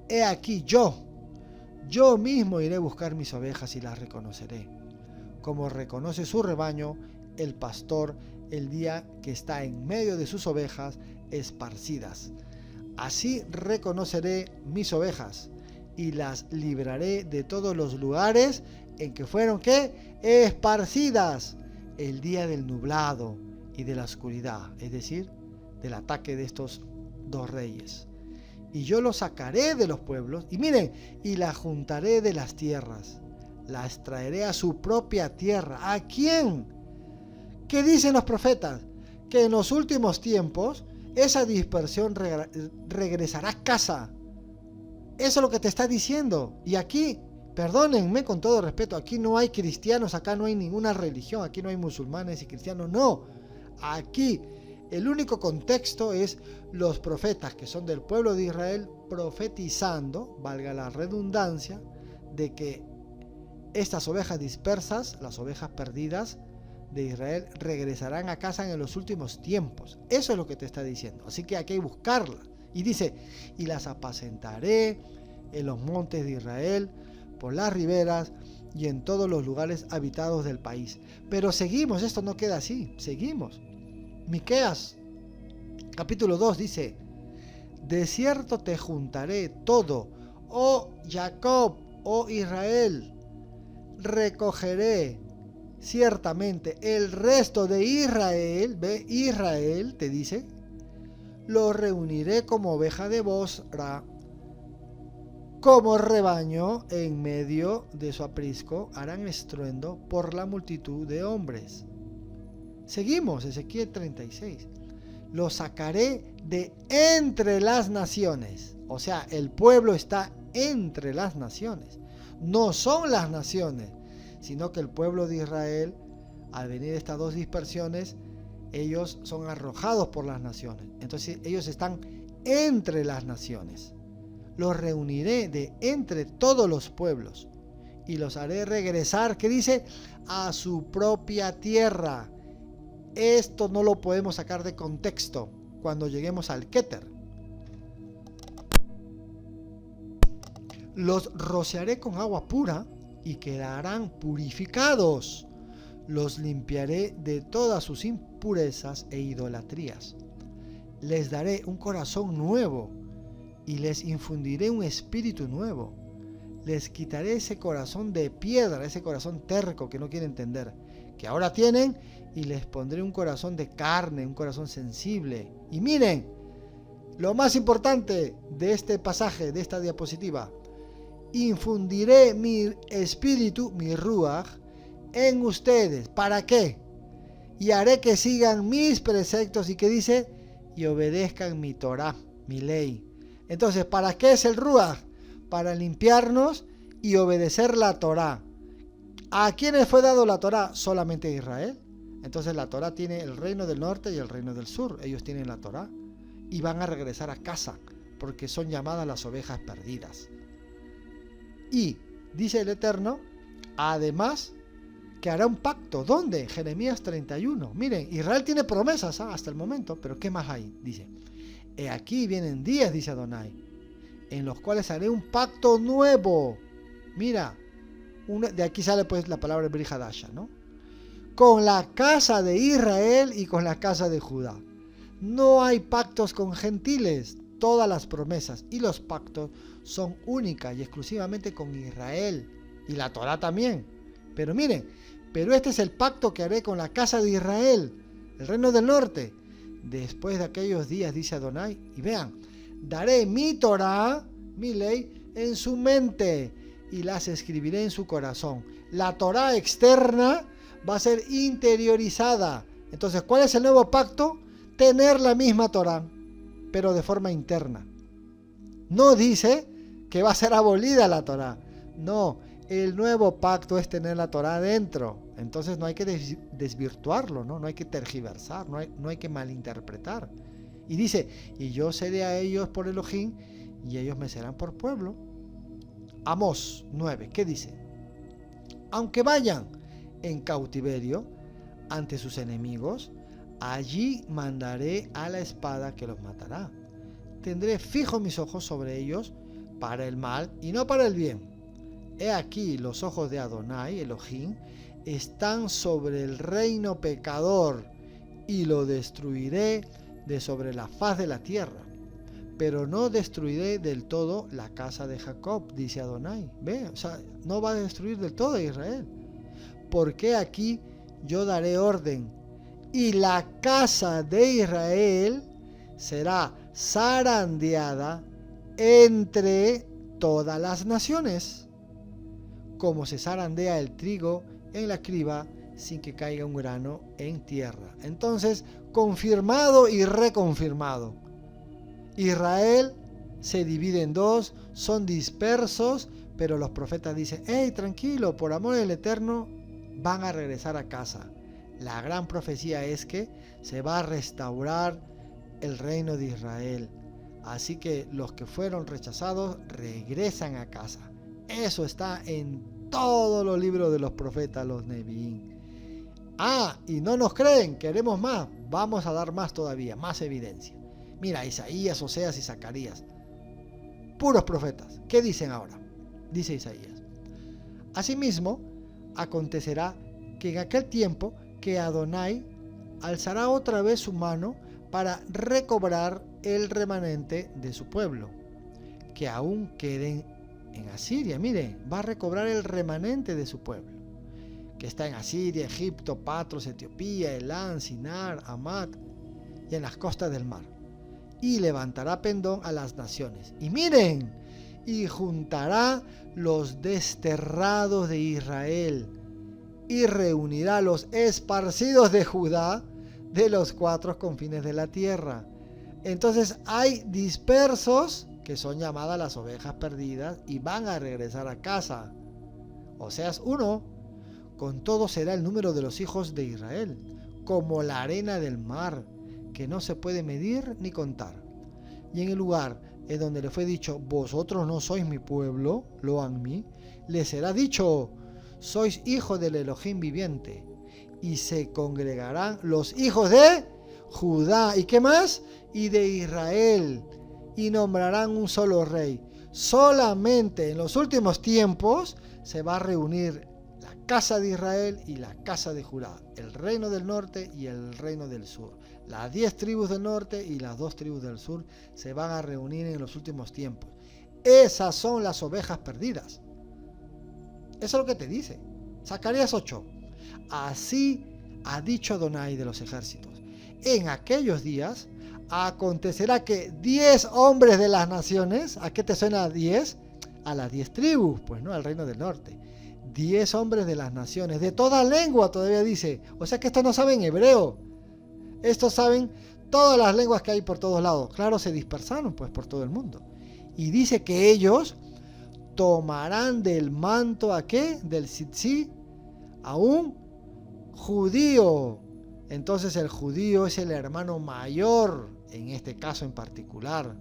he aquí yo mismo iré a buscar mis ovejas y las reconoceré, como reconoce su rebaño el pastor el día que está en medio de sus ovejas esparcidas. Así reconoceré mis ovejas y las libraré de todos los lugares en que fueron, ¿qué? Esparcidas el día del nublado y de la oscuridad, es decir, del ataque de estos dos reyes. Y yo los sacaré de los pueblos, y miren, y las juntaré de las tierras, las traeré a su propia tierra. ¿A quién? ¿Qué dicen los profetas? Que en los últimos tiempos esa dispersión regresará a casa. Eso es lo que te está diciendo. Y aquí, perdónenme con todo respeto, aquí no hay cristianos, acá no hay ninguna religión, aquí no hay musulmanes y cristianos, no. Aquí el único contexto es los profetas que son del pueblo de Israel profetizando, valga la redundancia, de que estas ovejas dispersas, las ovejas perdidas de Israel, regresarán a casa en los últimos tiempos. Eso es lo que te está diciendo. Así que hay que buscarla. Y dice, y las apacentaré en los montes de Israel, por las riberas y en todos los lugares habitados del país. Pero seguimos, esto no queda así, seguimos. Miqueas capítulo 2 dice, de cierto te juntaré todo, oh Jacob, oh Israel, recogeré ciertamente el resto de Israel, ve, Israel te dice, lo reuniré como oveja de Bosra, como rebaño en medio de su aprisco, harán estruendo por la multitud de hombres. Seguimos, Ezequiel 36. Lo sacaré de entre las naciones. O sea, el pueblo está entre las naciones. No son las naciones, sino que el pueblo de Israel, al venir estas dos dispersiones, ellos son arrojados por las naciones. Entonces ellos están entre las naciones. Los reuniré de entre todos los pueblos y los haré regresar, ¿qué dice? A su propia tierra. Esto no lo podemos sacar de contexto cuando lleguemos al Keter. Los rociaré con agua pura y quedarán purificados. Los limpiaré de todas sus impurezas e idolatrías. Les daré un corazón nuevo y les infundiré un espíritu nuevo. Les quitaré ese corazón de piedra, ese corazón terco que no quiere entender, que ahora tienen, y les pondré un corazón de carne, un corazón sensible. Y miren, lo más importante de este pasaje, de esta diapositiva: infundiré mi espíritu, mi ruaj, en ustedes. ¿Para qué? Y haré que sigan mis preceptos, y que dice, y obedezcan mi Torah, mi ley. Entonces, ¿para qué es el ruaj? Para limpiarnos y obedecer la Torah. ¿A quiénes fue dado la Torah? Solamente a Israel. Entonces la Torah tiene el reino del norte y el reino del sur. Ellos tienen la Torah y van a regresar a casa, porque son llamadas las ovejas perdidas. Y dice el Eterno, además, que hará un pacto. ¿Dónde? Jeremías 31. Miren, Israel tiene promesas hasta el momento, pero ¿qué más hay? Dice, he aquí vienen días, dice Adonai, en los cuales haré un pacto nuevo. Mira, de aquí sale pues la palabra Brit Hadasha, ¿no? Con la casa de Israel y con la casa de Judá. No hay pactos con gentiles. Todas las promesas y los pactos son únicas y exclusivamente con Israel, y la Torah también. Pero miren, pero este es el pacto que haré con la casa de Israel, el reino del norte, después de aquellos días, dice Adonai. Y vean, daré mi Torah, mi ley, en su mente y las escribiré en su corazón. La Torah externa va a ser interiorizada. Entonces, ¿cuál es el nuevo pacto? Tener la misma Torah, pero de forma interna. No dice que va a ser abolida la Torah. No, el nuevo pacto es tener la Torah adentro. Entonces no hay que desvirtuarlo, ¿no? No hay que tergiversar, no hay que malinterpretar. Y dice, y yo seré a ellos por Elohim, y ellos me serán por pueblo. Amós 9, ¿qué dice? Aunque vayan en cautiverio ante sus enemigos, allí mandaré a la espada que los matará. Tendré fijo mis ojos sobre ellos para el mal y no para el bien. He aquí los ojos de Adonai, Elohim, están sobre el reino pecador, y lo destruiré de sobre la faz de la tierra. Pero no destruiré del todo la casa de Jacob, dice Adonai. Ve, o sea, no va a destruir del todo a Israel. Porque aquí yo daré orden, y la casa de Israel será zarandeada entre todas las naciones, como se zarandea el trigo en la criba sin que caiga un grano en tierra. Entonces, confirmado y reconfirmado. Israel se divide en dos, son dispersos, pero los profetas dicen, hey, tranquilo, por amor del Eterno, van a regresar a casa. La gran profecía es que se va a restaurar el reino de Israel. Así que los que fueron rechazados regresan a casa. Eso está en todos los libros de los profetas, los Neviín. Ah, y no nos creen, queremos más. Vamos a dar más todavía, más evidencia. Mira, Isaías, Oseas y Zacarías. Puros profetas. ¿Qué dicen ahora? Dice Isaías. Asimismo, acontecerá que en aquel tiempo que Adonai alzará otra vez su mano para recobrar el remanente de su pueblo, que aún queden en Asiria. Mire, va a recobrar el remanente de su pueblo, que está en Asiria, Egipto, Patros, Etiopía, Elán, Sinar, Hamat y en las costas del mar. Y levantará pendón a las naciones. Y miren, y juntará los desterrados de Israel, y reunirá los esparcidos de Judá de los cuatro confines de la tierra. Entonces hay dispersos que son llamadas las ovejas perdidas y van a regresar a casa. Oseas 1, Con todo será el número de los hijos de Israel, como la arena del mar, que no se puede medir ni contar. Y en el lugar en donde le fue dicho, vosotros no sois mi pueblo, lo Anmi, les será dicho, sois hijos del Elohim viviente, y se congregarán los hijos de Judá, ¿y qué más? Y de Israel, y nombrarán un solo rey. Solamente en los últimos tiempos se va a reunir la casa de Israel y la casa de Judá, el reino del norte y el reino del sur. Las 10 tribus del norte y las 2 tribus del sur se van a reunir en los últimos tiempos. Esas son las ovejas perdidas. Eso es lo que te dice. Zacarías 8. Así ha dicho Adonai de los ejércitos. En aquellos días acontecerá que 10 hombres de las naciones, ¿a qué te suena 10? A las 10 tribus, pues no, al reino del norte. 10 hombres de las naciones, de toda lengua todavía dice. O sea que estos no saben hebreo. Estos saben todas las lenguas que hay por todos lados. Claro, se dispersaron pues por todo el mundo. Y dice que ellos tomarán del manto, ¿a qué? Del tzitzi, a un judío. Entonces el judío es el hermano mayor, en este caso en particular.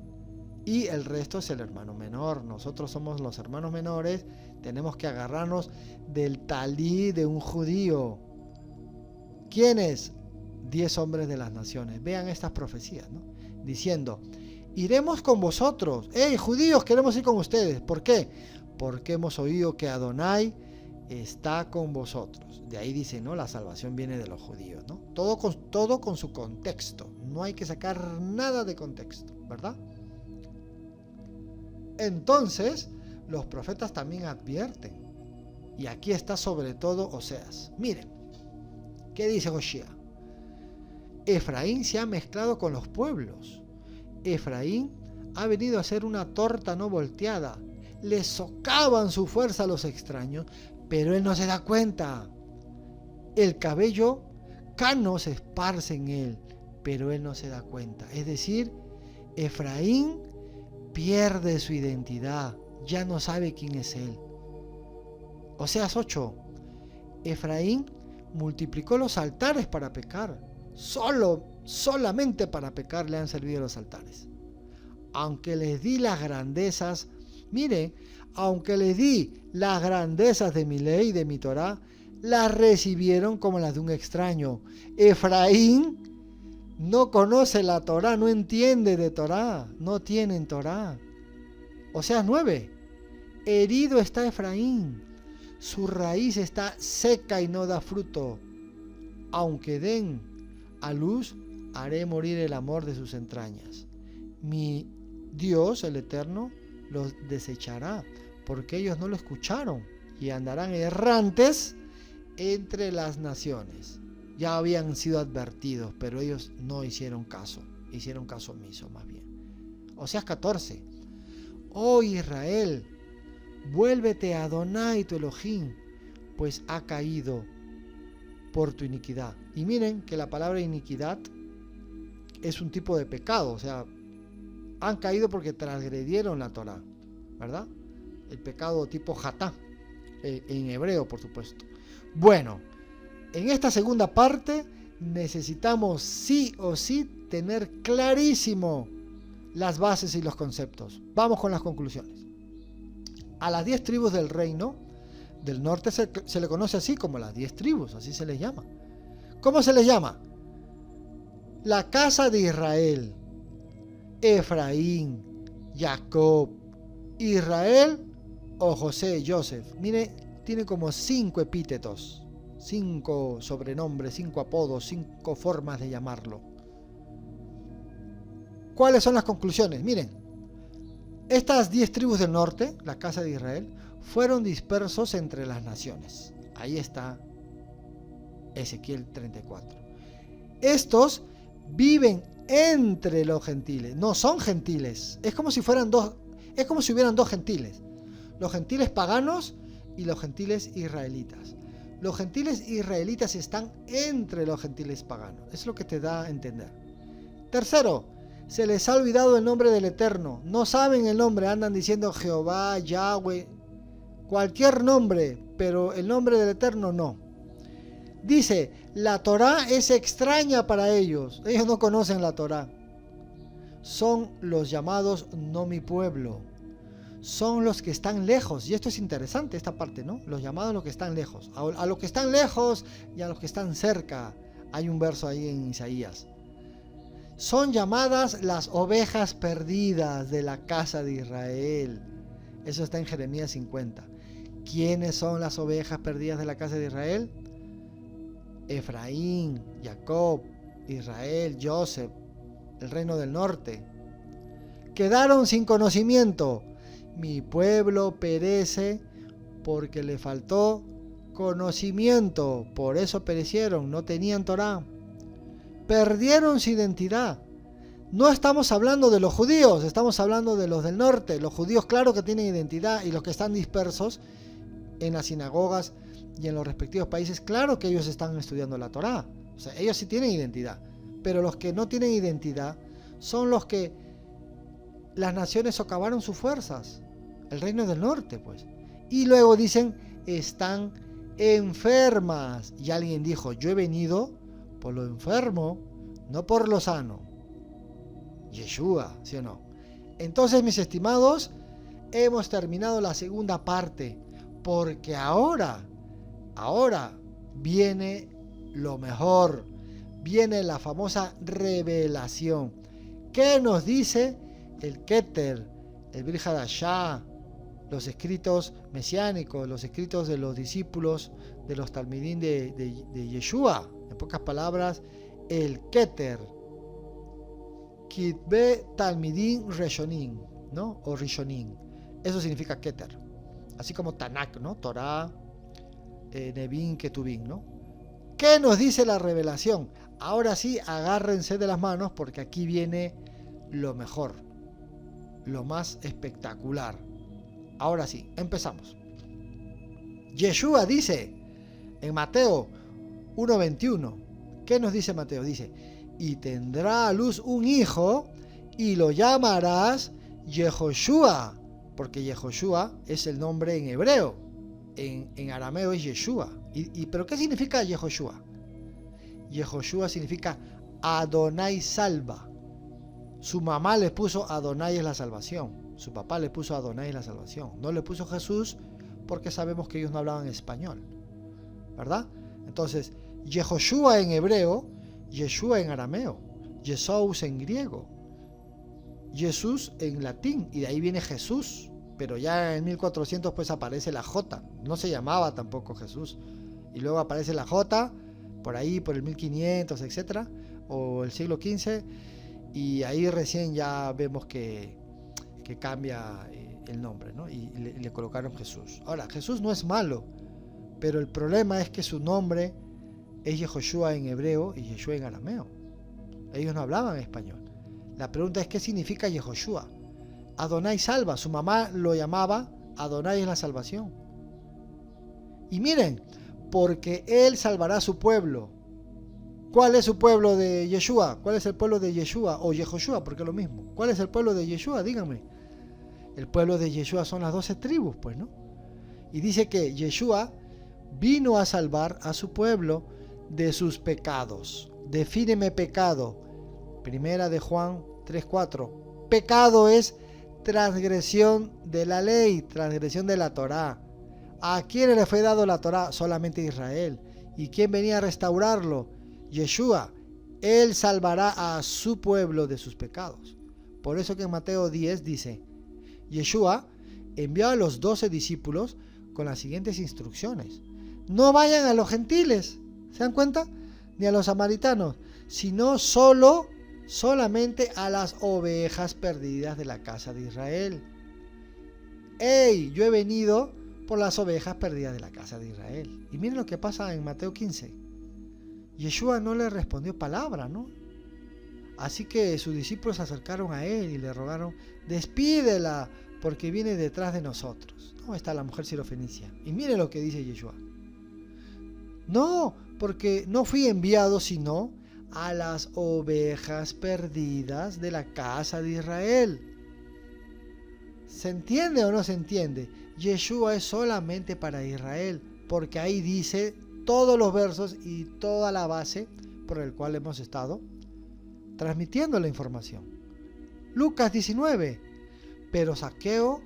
Y el resto es el hermano menor. Nosotros somos los hermanos menores. Tenemos que agarrarnos del talí de un judío. ¿Quiénes? 10 hombres de las naciones. Vean estas profecías, ¿no? Diciendo, iremos con vosotros. ¡Hey, judíos, queremos ir con ustedes! ¿Por qué? Porque hemos oído que Adonai está con vosotros. De ahí dice, ¿no? La salvación viene de los judíos, ¿no? Todo con su contexto. No hay que sacar nada de contexto, ¿verdad? Entonces, los profetas también advierten. Y aquí está sobre todo Oseas. Miren, ¿qué dice Hoshea? Efraín se ha mezclado con los pueblos. Efraín ha venido a ser una torta no volteada. Le socavan su fuerza a los extraños, pero él no se da cuenta. El cabello cano se esparce en él, pero él no se da cuenta. Es decir, Efraín pierde su identidad, ya no sabe quién es él. Oseas 8. Efraín multiplicó los altares para pecar. Solamente para pecar le han servido los altares. Aunque les di las grandezas, mire, aunque les di las grandezas de mi ley, de mi Torá, las recibieron como las de un extraño. Efraín no conoce la Torá, no entiende de Torá, no tienen Torá. Oseas 9. Herido está Efraín, su raíz está seca y no da fruto. Aunque den a luz, haré morir el amor de sus entrañas. Mi Dios, el Eterno, los desechará, porque ellos no lo escucharon y andarán errantes entre las naciones. Ya habían sido advertidos, pero ellos no hicieron caso omiso más bien. Oseas 14. Oh Israel, vuélvete a Adonai tu Elohim, pues ha caído por tu iniquidad. Y miren que la palabra iniquidad es un tipo de pecado, o sea, han caído porque transgredieron la Torá, ¿verdad? El pecado tipo jatá, en hebreo, por supuesto. Bueno, en esta segunda parte necesitamos sí o sí tener clarísimo las bases y los conceptos. Vamos con las conclusiones. A las 10 tribus del reino del norte se le conoce así como las 10 tribus, así se les llama. ¿Cómo se les llama? La casa de Israel, Efraín, Jacob, Israel o José, Joseph. Mire, tiene como 5 epítetos, 5 sobrenombres, 5 apodos, 5 formas de llamarlo. ¿Cuáles son las conclusiones? Miren, estas 10 tribus del norte, la casa de Israel, fueron dispersos entre las naciones. Ahí está Ezequiel 34. Estos viven entre los gentiles, no son gentiles. Es como si hubieran dos gentiles. Los gentiles paganos y los gentiles israelitas. Los gentiles israelitas están entre los gentiles paganos. Es lo que te da a entender. Tercero, se les ha olvidado el nombre del Eterno. No saben el nombre, andan diciendo Jehová, Yahweh, cualquier nombre, pero el nombre del Eterno no. Dice, la Torá es extraña para ellos. Ellos no conocen la Torá. Son los llamados no mi pueblo. Son los que están lejos. Y esto es interesante, esta parte, ¿no? Los llamados los que están lejos. A los que están lejos y a los que están cerca. Hay un verso ahí en Isaías. Son llamadas las ovejas perdidas de la casa de Israel. Eso está en Jeremías 50. ¿Quiénes son las ovejas perdidas de la casa de Israel? Efraín, Jacob, Israel, Joseph, el reino del norte. Quedaron sin conocimiento. Mi pueblo perece porque le faltó conocimiento. Por eso perecieron, no tenían Torá. Perdieron su identidad. No estamos hablando de los judíos, estamos hablando de los del norte. Los judíos, claro que tienen identidad, y los que están dispersos en las sinagogas y en los respectivos países, claro que ellos están estudiando la Torá. O sea, ellos sí tienen identidad. Pero los que no tienen identidad son los que las naciones socavaron sus fuerzas. El reino del norte, pues. Y luego dicen, están enfermas. Y alguien dijo, yo he venido por lo enfermo, no por lo sano. Yeshua, ¿sí o no? Entonces, mis estimados, hemos terminado la segunda parte, porque ahora viene lo mejor, viene la famosa revelación. ¿Qué nos dice el Keter, el Brit Hadashah, los escritos mesiánicos, los escritos de los discípulos de los Talmidín de Yeshua? En pocas palabras, el Keter, Kitbe Talmidín Rishonim, ¿no? O Rishonim. Eso significa Keter. Así como Tanakh, ¿no? Torah, Nevin, Ketuvim, ¿no? ¿Qué nos dice la revelación? Ahora sí, agárrense de las manos, porque aquí viene lo mejor, lo más espectacular. Ahora sí, empezamos. Yeshua dice en Mateo 1:21. ¿Qué nos dice Mateo? Dice, y tendrá a luz un hijo y lo llamarás Yehoshua, porque Yehoshua es el nombre en hebreo, en arameo es Yeshua. ¿Pero qué significa Yehoshua? Yehoshua significa Adonai salva. Su mamá le puso Adonai es la salvación, su papá le puso Adonai es la salvación. No le puso Jesús porque sabemos que ellos no hablaban español, ¿verdad? Entonces, Yehoshua en hebreo, Yeshua en arameo, Jesús en griego, Jesús en latín, y de ahí viene Jesús. Pero ya en 1400 pues aparece la J, no se llamaba tampoco Jesús. Y luego aparece la J, por ahí, por el 1500, etcétera, o el siglo XV, y ahí recién ya vemos que cambia el nombre, ¿no? Y le colocaron Jesús. Ahora, Jesús no es malo, pero el problema es que su nombre es Yehoshua en hebreo y Yeshua en arameo. Ellos no hablaban español. La pregunta es, ¿qué significa Yehoshua? Adonai salva, su mamá lo llamaba Adonai es la salvación. Y miren, porque él salvará a su pueblo. ¿Cuál es su pueblo de Yeshua? ¿Cuál es el pueblo de Yeshua? O Yehoshua, porque es lo mismo. ¿Cuál es el pueblo de Yeshua? Díganme. El pueblo de Yeshua son las 12 tribus, pues, ¿no? Y dice que Yeshua vino a salvar a su pueblo de sus pecados. Defíneme pecado. Primera de Juan 3:4. Pecado es transgresión de la ley, transgresión de la Torá. ¿A quién le fue dado la Torá? Solamente a Israel. ¿Y quién venía a restaurarlo? Yeshua. Él salvará a su pueblo de sus pecados. Por eso que en Mateo 10 dice, Yeshua envió a los 12 discípulos con las siguientes instrucciones. No vayan a los gentiles, ¿se dan cuenta? Ni a los samaritanos, sino solamente a las ovejas perdidas de la casa de Israel. ¡Ey! Yo he venido por las ovejas perdidas de la casa de Israel. Y miren lo que pasa en Mateo 15. Yeshua no le respondió palabra, ¿no? Así que sus discípulos se acercaron a él y le rogaron, despídela, porque viene detrás de nosotros. No, está la mujer sirofenicia. Y miren lo que dice Yeshua. No, porque no fui enviado sino a las ovejas perdidas de la casa de Israel. ¿Se entiende o no se entiende? Yeshua es solamente para Israel, porque ahí dice todos los versos y toda la base por el cual hemos estado transmitiendo la información. Lucas 19. Pero Zaqueo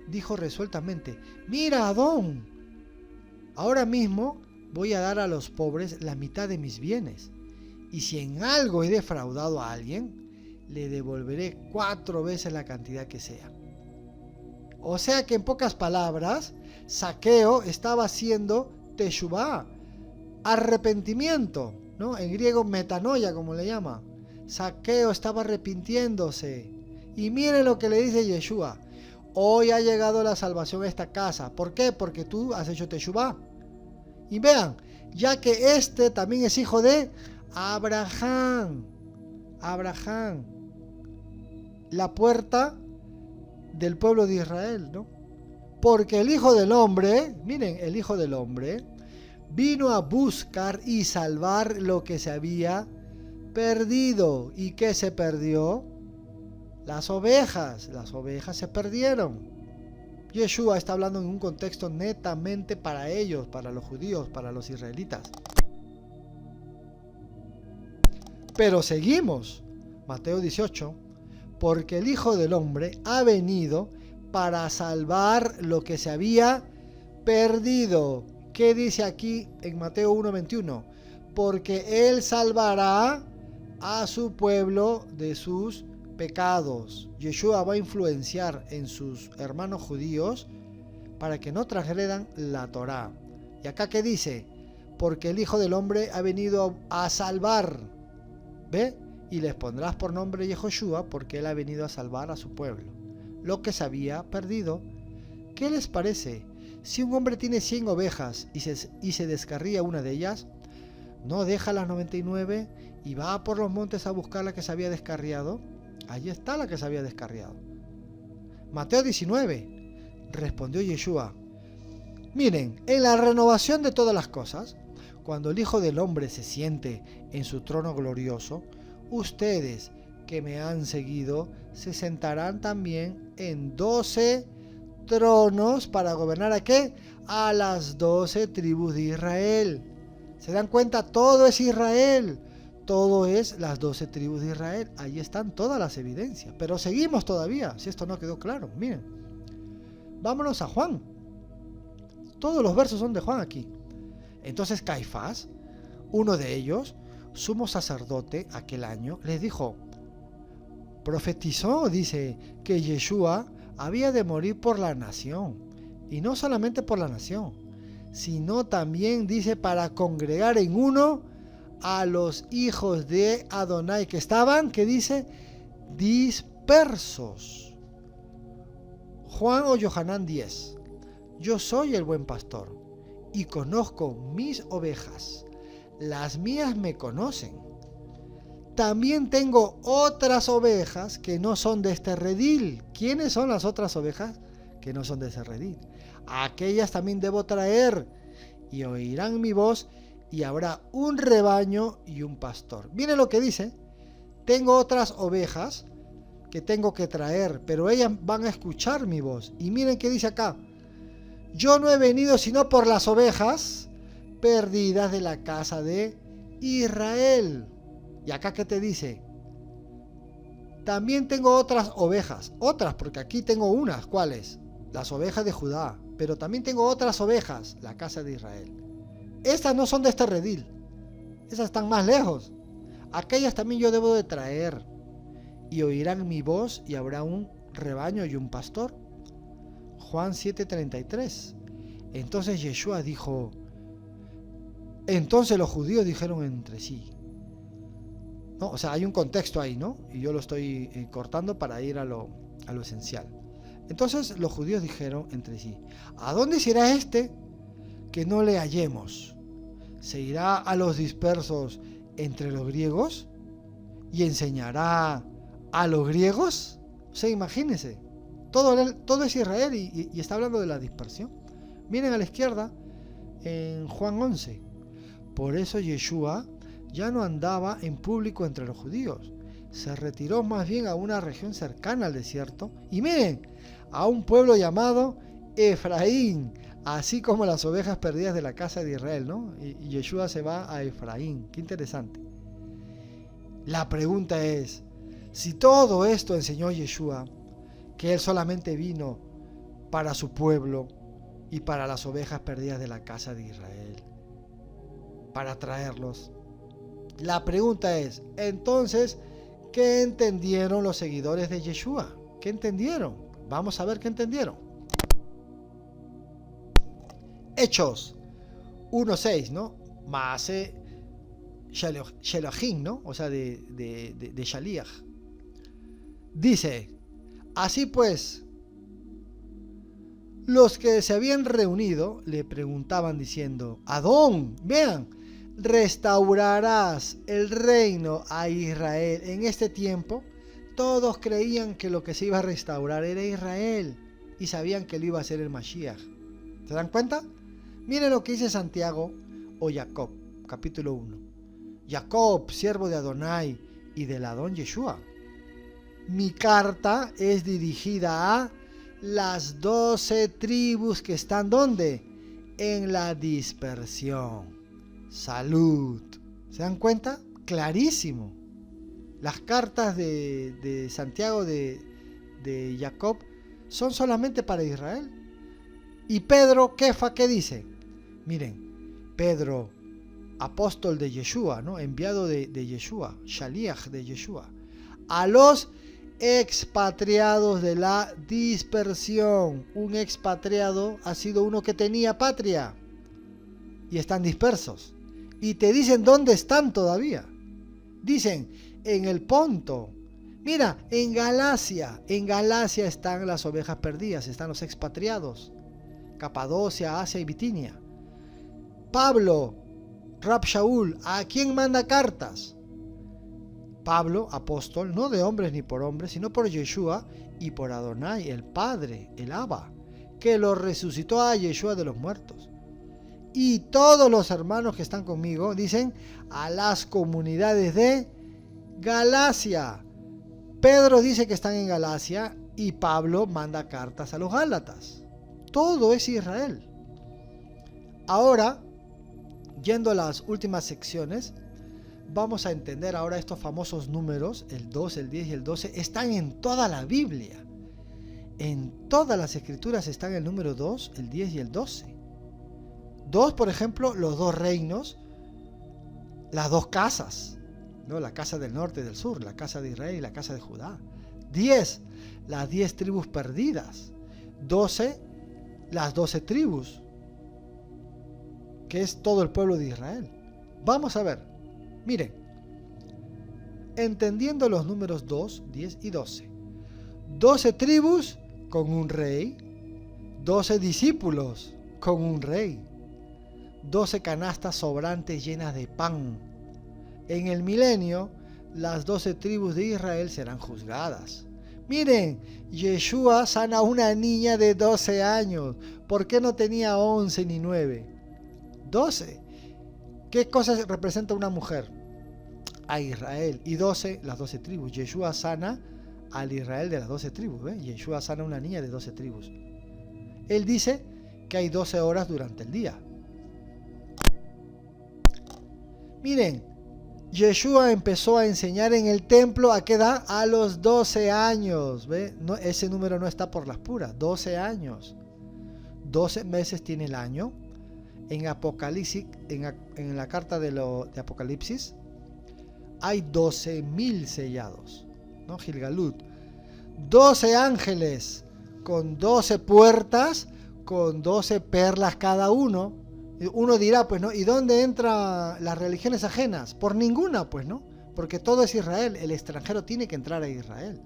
dijo resueltamente: mira, Adón, ahora mismo voy a dar a los pobres la mitad de mis bienes, y si en algo he defraudado a alguien, le devolveré 4 veces la cantidad que sea. O sea que en pocas palabras, Zaqueo estaba haciendo teshuvá, arrepentimiento, ¿no? En griego metanoia, como le llama. Zaqueo estaba arrepintiéndose. Y miren lo que le dice Yeshua: hoy ha llegado la salvación a esta casa. ¿Por qué? Porque tú has hecho teshuvá. Y vean, ya que este también es hijo de Abraham. Abraham, la puerta del pueblo de Israel, ¿no? Porque el Hijo del Hombre, miren, el Hijo del Hombre vino a buscar y salvar lo que se había perdido. ¿Y qué se perdió? Las ovejas se perdieron. Yeshua está hablando en un contexto netamente para ellos, para los judíos, para los israelitas. Pero seguimos. Mateo 18. Porque el Hijo del Hombre ha venido para salvar lo que se había perdido. ¿Qué dice aquí en Mateo 1:21? Porque Él salvará a su pueblo de sus pecados. Yeshua va a influenciar en sus hermanos judíos para que no transgredan la Torá. Y acá ¿qué dice? Porque el Hijo del Hombre ha venido a salvar. ¿Ve? Y les pondrás por nombre Yehoshua, porque Él ha venido a salvar a su pueblo, lo que se había perdido. ¿Qué les parece? Si un hombre tiene 100 ovejas y se descarría una de ellas, ¿no deja las 99 y va por los montes a buscar la que se había descarriado? Allí está la que se había descarriado. Mateo 19. Respondió Yeshua: miren, en la renovación de todas las cosas, cuando el Hijo del Hombre se siente en su trono glorioso, ustedes que me han seguido se sentarán también en 12 tronos para gobernar ¿a qué? A las 12 tribus de Israel. ¿Se dan cuenta? Todo es Israel. Todo es las 12 tribus de Israel. Ahí están todas las evidencias. Pero seguimos todavía, si esto no quedó claro. Miren. Vámonos a Juan. Todos los versos son de Juan aquí. Entonces Caifás, uno de ellos, sumo sacerdote aquel año, les dijo, profetizó, dice, que Yeshua había de morir por la nación. Y no solamente por la nación, sino también, dice, para congregar en uno a los hijos de Adonai que estaban, que dice, dispersos. Juan o Yohanan 10. Yo soy el buen pastor y conozco mis ovejas. Las mías me conocen. También tengo otras ovejas que no son de este redil. ¿Quiénes son las otras ovejas que no son de ese redil? Aquellas también debo traer y oirán mi voz y habrá un rebaño y un pastor. Miren lo que dice. Tengo otras ovejas que tengo que traer, pero ellas van a escuchar mi voz. Y miren qué dice acá. Yo no he venido sino por las ovejas perdidas de la casa de Israel. Y acá ¿qué te dice? También tengo otras ovejas. Otras, porque aquí tengo unas. ¿Cuáles? Las ovejas de Judá. Pero también tengo otras ovejas, la casa de Israel. Estas no son de este redil. Esas están más lejos. Aquellas también yo debo de traer. Y oirán mi voz y habrá un rebaño y un pastor. Juan 7:33. Entonces Yeshua dijo, entonces los judíos dijeron entre sí. No, o sea, hay un contexto ahí, ¿no? Y yo lo estoy cortando para ir a lo esencial. Entonces los judíos dijeron entre sí, ¿a dónde se irá este que no le hallemos? ¿Se irá a los dispersos entre los griegos y enseñará a los griegos? O sea, imagínense, todo es Israel y está hablando de la dispersión. Miren a la izquierda en Juan 11. Por eso Yeshua ya no andaba en público entre los judíos. Se retiró más bien a una región cercana al desierto. Y miren, a un pueblo llamado Efraín, así como las ovejas perdidas de la casa de Israel, ¿no? Y Yeshua se va a Efraín. Qué interesante. La pregunta es, si todo esto enseñó Yeshua, que él solamente vino para su pueblo y para las ovejas perdidas de la casa de Israel, para traerlos. La pregunta es, entonces, ¿qué entendieron los seguidores de Yeshua? ¿Qué entendieron? Vamos a ver qué entendieron. Hechos 1:6, ¿no? Maase Shelachim, ¿no? O sea, de Shaliach. Dice, así pues, los que se habían reunido le preguntaban diciendo, Adón, vean, ¿restaurarás el reino a Israel en este tiempo? Todos creían que lo que se iba a restaurar era Israel y sabían que lo iba a hacer el Mashiach. ¿Se dan cuenta? Miren lo que dice Santiago o Jacob, capítulo 1. Jacob, siervo de Adonai y del Adón Yeshua. Mi carta es dirigida a las 12 tribus que están ¿dónde? En la dispersión. Salud. ¿Se dan cuenta? Clarísimo. Las cartas de Santiago de Jacob son solamente para Israel. Y Pedro, Kefa, ¿qué dice? Miren, Pedro, apóstol de Yeshua, ¿no? Enviado de Yeshua, Shaliach de Yeshua, a los expatriados de la dispersión. Un expatriado ha sido uno que tenía patria y están dispersos. Y te dicen dónde están todavía. Dicen, en el Ponto. Mira, en Galacia están las ovejas perdidas, están los expatriados. Capadocia, Asia y Bitinia. Pablo, Rab Shaul, ¿a quién manda cartas? Pablo, apóstol, no de hombres ni por hombres, sino por Yeshua y por Adonai, el Padre, el Abba, que lo resucitó a Yeshua de los muertos. Y todos los hermanos que están conmigo dicen a las comunidades de Galacia. Pedro dice que están en Galacia y Pablo manda cartas a los Gálatas. Todo es Israel. Ahora, yendo a las últimas secciones, vamos a entender ahora estos famosos números, el 2, el 10 y el 12, están en toda la Biblia. En todas las escrituras están el número 2, el 10 y el 12. 2, por ejemplo, los dos reinos, las dos casas, ¿no? La casa del norte y del sur, la casa de Israel y la casa de Judá. 10, las 10 tribus perdidas. 12, las 12 tribus, que es todo el pueblo de Israel. Vamos a ver, miren, entendiendo los números 2, 10 y 12. 12 tribus con un rey, 12 discípulos con un rey, 12 canastas sobrantes llenas de pan. En el milenio, las 12 tribus de Israel serán juzgadas. Miren, Yeshua sana a una niña de 12 años. ¿Por qué no tenía 11 ni 9? 12. ¿Qué cosa representa una mujer? A Israel. Y 12, las 12 tribus. Yeshua sana al Israel de las 12 tribus. Yeshua sana a una niña de 12 tribus. Él dice que hay 12 horas durante el día. Miren, Yeshua empezó a enseñar en el templo, ¿a qué edad? A los 12 años. ¿Ve? No, ese número no está por las puras. 12 años. 12 meses tiene el año. En Apocalipsis, en la carta de Apocalipsis, hay 12.000 sellados, ¿no? Gilgalut. 12 ángeles con 12 puertas, con 12 perlas cada uno. Uno dirá, pues, ¿no? ¿Y dónde entran las religiones ajenas? Por ninguna, pues, ¿no? Porque todo es Israel. El extranjero tiene que entrar a Israel.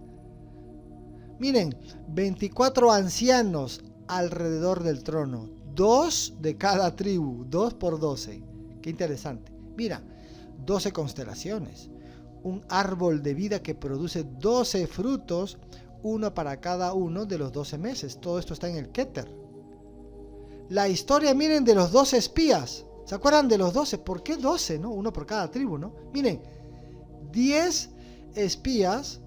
Miren, 24 ancianos alrededor del trono. 2 de cada tribu. 2 por 12. Qué interesante. Mira, 12 constelaciones. Un árbol de vida que produce 12 frutos, uno para cada uno de los 12 meses. Todo esto está en el Keter. La historia, miren, de los 12 espías. ¿Se acuerdan de los 12? ¿Por qué 12, no? Uno por cada tribu, ¿no? Miren, 10 espías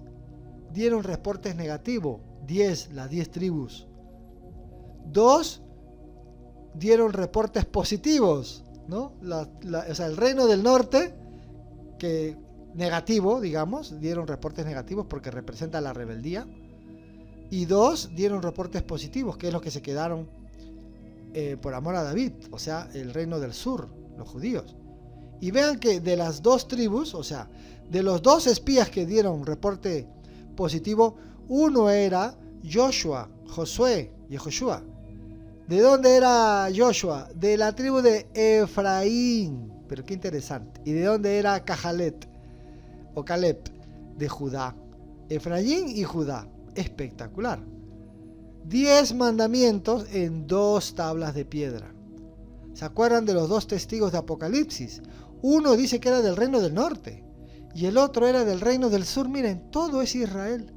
dieron reportes negativos. 10, las 10 tribus. 2 dieron reportes positivos, ¿no? O sea, el reino del norte, que negativo, digamos, dieron reportes negativos porque representa la rebeldía, y 2 dieron reportes positivos, que es los que se quedaron por amor a David, o sea, el reino del sur, los judíos. Y vean que de las 2 tribus, o sea, de los 2 espías que dieron reporte positivo, uno era Josué. ¿De dónde era Joshua? De la tribu de Efraín. Pero qué interesante. ¿Y de dónde era Caleb? De Judá. Efraín y Judá. Espectacular. 10 mandamientos en 2 tablas de piedra. ¿Se acuerdan de los 2 testigos de Apocalipsis? Uno dice que era del reino del norte y el otro era del reino del sur. Miren, todo es Israel.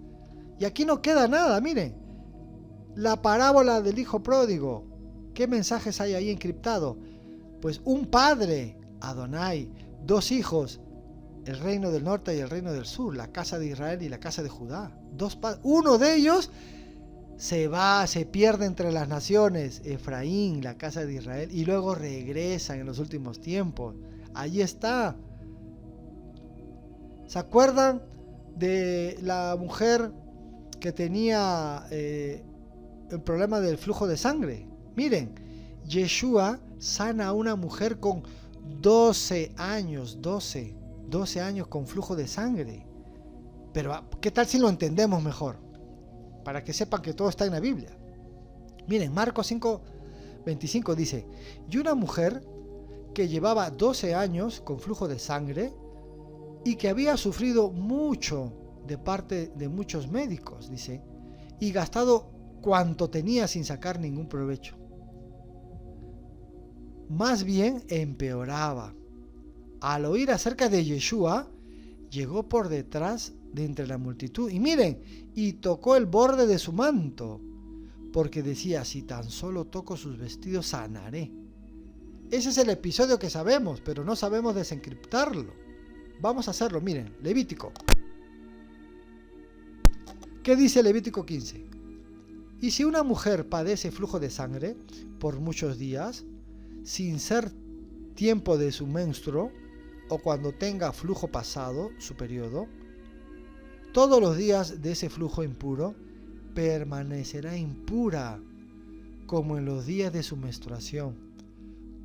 Y aquí no queda nada, miren. La parábola del hijo pródigo. ¿Qué mensajes hay ahí encriptados? Pues un padre, Adonai, 2 hijos, el reino del norte y el reino del sur, la casa de Israel y la casa de Judá. Uno de ellos se pierde entre las naciones, Efraín, la casa de Israel, y luego regresan en los últimos tiempos. Allí está. ¿Se acuerdan de la mujer que tenía el problema del flujo de sangre? Miren, Yeshua sana a una mujer con 12 años con flujo de sangre. Pero ¿qué tal si lo entendemos mejor? Para que sepan que todo está en la Biblia. Miren, Marcos 5:25 dice: y una mujer que llevaba 12 años con flujo de sangre y que había sufrido mucho de parte de muchos médicos, dice, y gastado cuanto tenía sin sacar ningún provecho. Más bien empeoraba. Al oír acerca de Yeshua, llegó por detrás de entre la multitud, y miren, y tocó el borde de su manto, porque decía: si tan solo toco sus vestidos, sanaré. Ese es el episodio que sabemos, pero no sabemos desencriptarlo. Vamos a hacerlo, miren, Levítico. ¿Qué dice Levítico 15? Y si una mujer padece flujo de sangre por muchos días, sin ser tiempo de su menstruo, o cuando tenga flujo pasado, su periodo, todos los días de ese flujo impuro, permanecerá impura, como en los días de su menstruación.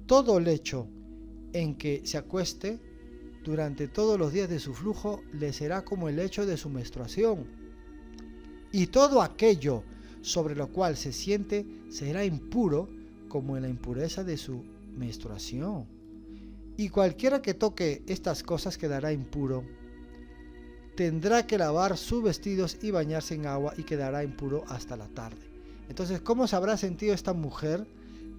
Todo lecho en que se acueste durante todos los días de su flujo le será como el lecho de su menstruación. Y todo aquello sobre lo cual se siente será impuro, como en la impureza de su menstruación. Y cualquiera que toque estas cosas quedará impuro. Tendrá que lavar sus vestidos y bañarse en agua, y quedará impuro hasta la tarde. Entonces, ¿cómo se habrá sentido esta mujer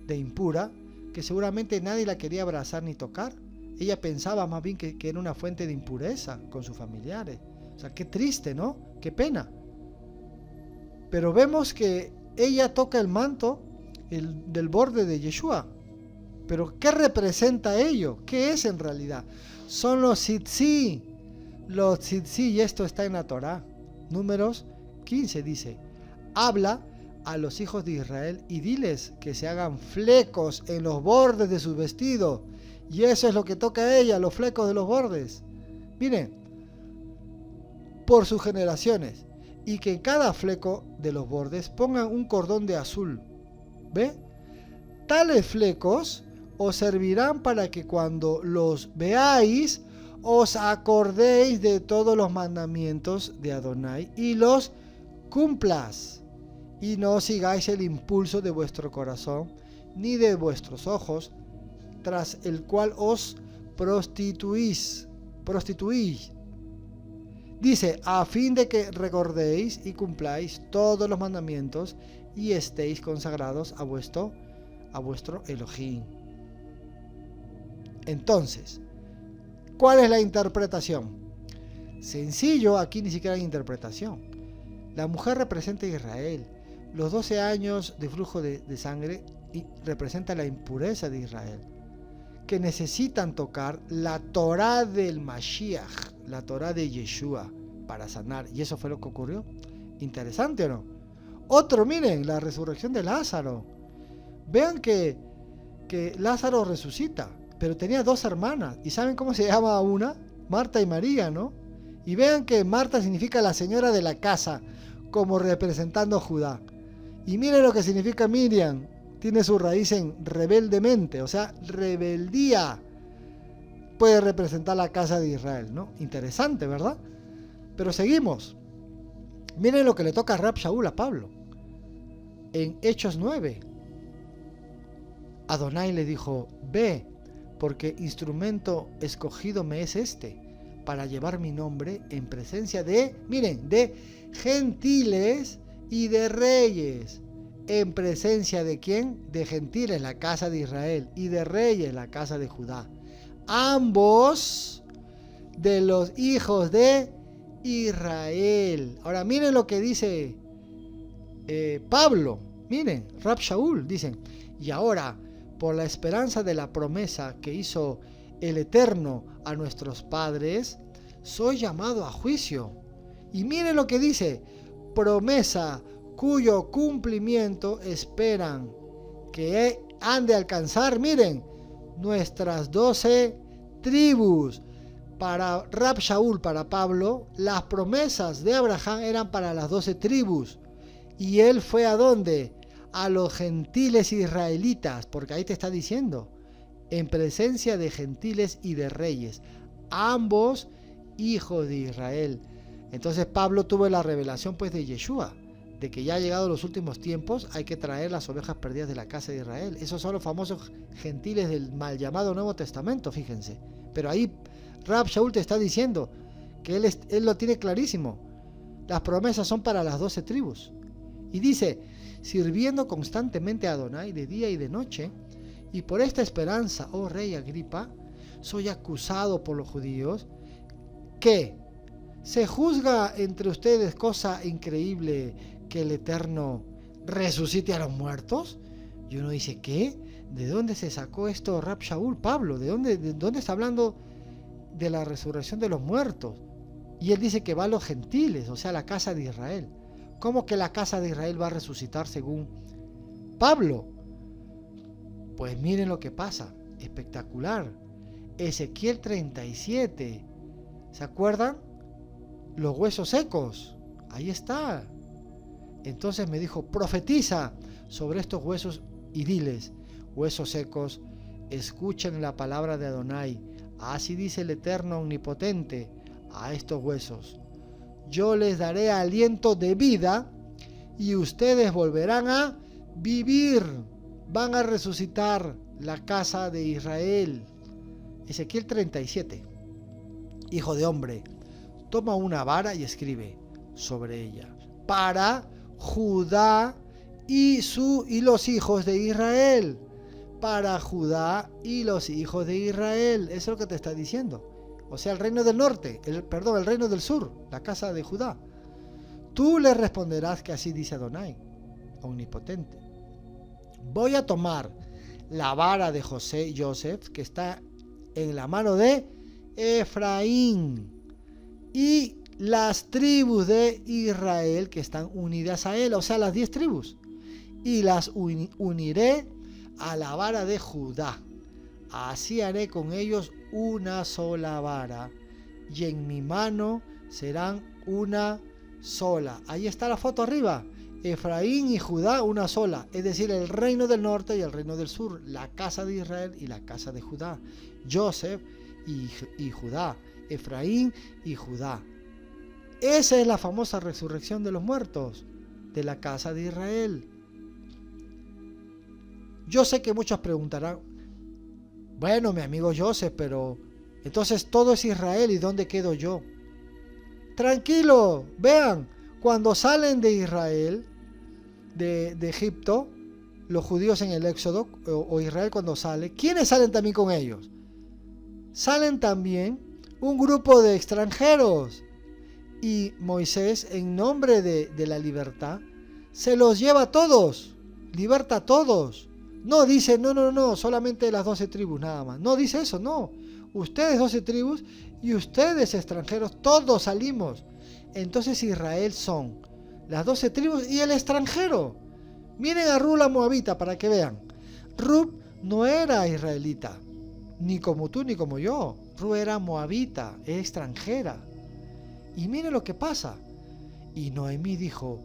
de impura? Que seguramente nadie la quería abrazar ni tocar. Ella pensaba más bien que era una fuente de impureza con sus familiares. O sea, qué triste, ¿no? Qué pena. Pero vemos que ella toca el manto del borde de Yeshua. Pero ¿qué representa ello? ¿Qué es en realidad? Son los tzitzi. Los tzitzi, y esto está en la Torá. Números 15 dice: habla a los hijos de Israel y diles que se hagan flecos en los bordes de sus vestidos. Y eso es lo que toca a ella, los flecos de los bordes. Miren, por sus generaciones. Y que en cada fleco de los bordes pongan un cordón de azul. ¿Ve? Tales flecos os servirán para que cuando los veáis os acordéis de todos los mandamientos de Adonai y los cumplas, y no sigáis el impulso de vuestro corazón ni de vuestros ojos, tras el cual os prostituís. Dice, a fin de que recordéis y cumpláis todos los mandamientos y estéis consagrados a vuestro Elohim. Entonces, ¿cuál es la interpretación? Sencillo, aquí ni siquiera hay interpretación. La mujer representa a Israel. Los 12 años de flujo de sangre representa la impureza de Israel, que necesitan tocar la Torá del Mashiach, la Torá de Yeshua, para sanar. Y eso fue lo que ocurrió. ¿Interesante o no? Otro, miren, la resurrección de Lázaro. Vean que Lázaro resucita, pero tenía dos hermanas. ¿Y saben cómo se llama una? Marta y María, ¿no? Y vean que Marta significa la señora de la casa, como representando a Judá. Y miren lo que significa Miriam. Tiene su raíz en rebeldemente, o sea, rebeldía. Puede representar la casa de Israel, ¿no? Interesante, ¿verdad? Pero seguimos. Miren lo que le toca a Rab Shaul a Pablo. En Hechos 9. Adonai le dijo, ve, porque instrumento escogido me es este, para llevar mi nombre en presencia de, miren, de gentiles y de reyes. ¿En presencia de quién? De gentiles, la casa de Israel, y de reyes, la casa de Judá. Ambos de los hijos de Israel. Ahora miren lo que dice Pablo. Miren, Rab Shaul, dicen, y ahora, por la esperanza de la promesa que hizo el Eterno a nuestros padres, soy llamado a juicio. Y miren lo que dice, promesa cuyo cumplimiento esperan que han de alcanzar, miren, nuestras 12 tribus. Para Rab Shaul, para Pablo, las promesas de Abraham eran para las 12 tribus. ¿Y él fue a dónde? A los gentiles israelitas, porque ahí te está diciendo, en presencia de gentiles y de reyes, ambos hijos de Israel. Entonces Pablo tuvo la revelación pues de Yeshua, de que ya ha llegado los últimos tiempos, hay que traer las ovejas perdidas de la casa de Israel. Esos son los famosos gentiles del mal llamado Nuevo Testamento, fíjense. Pero ahí Rab Shaul te está diciendo que él lo tiene clarísimo. Las promesas son para las 12 tribus. Y dice, sirviendo constantemente a Adonai de día y de noche, y por esta esperanza, oh rey Agripa, soy acusado por los judíos, que se juzga entre ustedes cosa increíble que el Eterno resucite a los muertos. Y uno dice, ¿qué? ¿De dónde se sacó esto Rab Shaul, Pablo? ¿De dónde está hablando de la resurrección de los muertos? Y él dice que va a los gentiles, o sea, la casa de Israel. ¿Cómo que la casa de Israel va a resucitar según Pablo? Pues miren lo que pasa, espectacular. Ezequiel 37, ¿se acuerdan? Los huesos secos, ahí está. Entonces me dijo, profetiza sobre estos huesos y diles, huesos secos, escuchen la palabra de Adonai. Así dice el Eterno Omnipotente a estos huesos. Yo les daré aliento de vida y ustedes volverán a vivir. Van a resucitar la casa de Israel. Ezequiel 37. Hijo de hombre, toma una vara y escribe sobre ella. Para Judá y los hijos de Israel. Para Judá y los hijos de Israel. Eso es lo que te está diciendo. O sea, el reino del norte, el reino del sur, la casa de Judá. Tú le responderás que así dice Adonai, omnipotente. Voy a tomar la vara de Joseph, que está en la mano de Efraín, y las tribus de Israel que están unidas a él, o sea, las 10 tribus, y las uniré a la vara de Judá. Así haré con ellos una sola vara, y en mi mano serán una sola. Ahí está la foto arriba. Efraín y Judá una sola, es decir, el reino del norte y el reino del sur, la casa de Israel y la casa de Judá. Joseph y Judá, Efraín y Judá. Esa es la famosa resurrección de los muertos, de la casa de Israel. Yo sé que muchos preguntarán, bueno, mi amigo Joseph, pero entonces todo es Israel, ¿y dónde quedo yo? Tranquilo, vean, cuando salen de Israel, de Egipto, los judíos en el Éxodo, o Israel cuando sale, ¿quiénes salen también con ellos? Salen también un grupo de extranjeros, y Moisés, en nombre de la libertad, se los lleva a todos, liberta a todos. No dice, no, solamente las 12 tribus nada más. No dice eso, no. Ustedes 12 tribus y ustedes extranjeros, todos salimos. Entonces Israel son las 12 tribus y el extranjero. Miren a Rula Moabita para que vean. Ruth no era israelita, ni como tú ni como yo. Ruth era moabita, era extranjera. Y mire lo que pasa. Y Noemí dijo: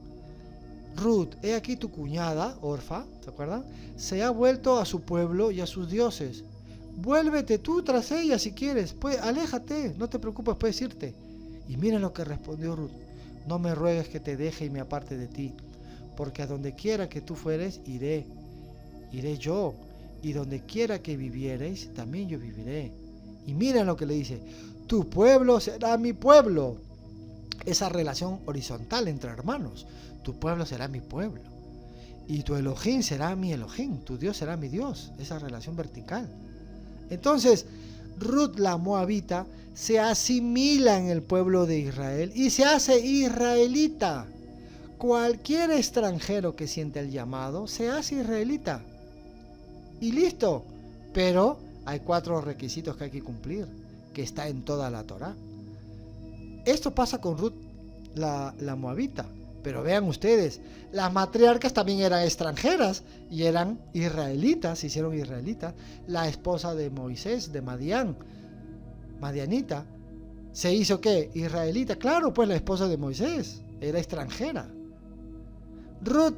Ruth, he aquí tu cuñada, Orfa, ¿se acuerdan? Se ha vuelto a su pueblo y a sus dioses. Vuélvete tú tras ella si quieres, pues aléjate, no te preocupes, puedes irte. Y miren lo que respondió Ruth: no me ruegues que te deje y me aparte de ti, porque a donde quiera que tú fueres, iré yo, y donde quiera que viviereis, también yo viviré. Y miren lo que le dice: tu pueblo será mi pueblo. Esa relación horizontal entre hermanos. Tu pueblo será mi pueblo. Y tu Elohim será mi Elohim. Tu Dios será mi Dios. Esa relación vertical. Entonces, Ruth la moabita se asimila en el pueblo de Israel y se hace israelita. Cualquier extranjero que siente el llamado se hace israelita. Y listo. Pero hay 4 requisitos que hay que cumplir, que está en toda la Torá. Esto pasa con Ruth la moabita. Pero vean ustedes, las matriarcas también eran extranjeras y eran israelitas, se hicieron israelitas. La esposa de Moisés, de Madianita, se hizo ¿qué? Israelita. Claro, pues la esposa de Moisés era extranjera. Ruth,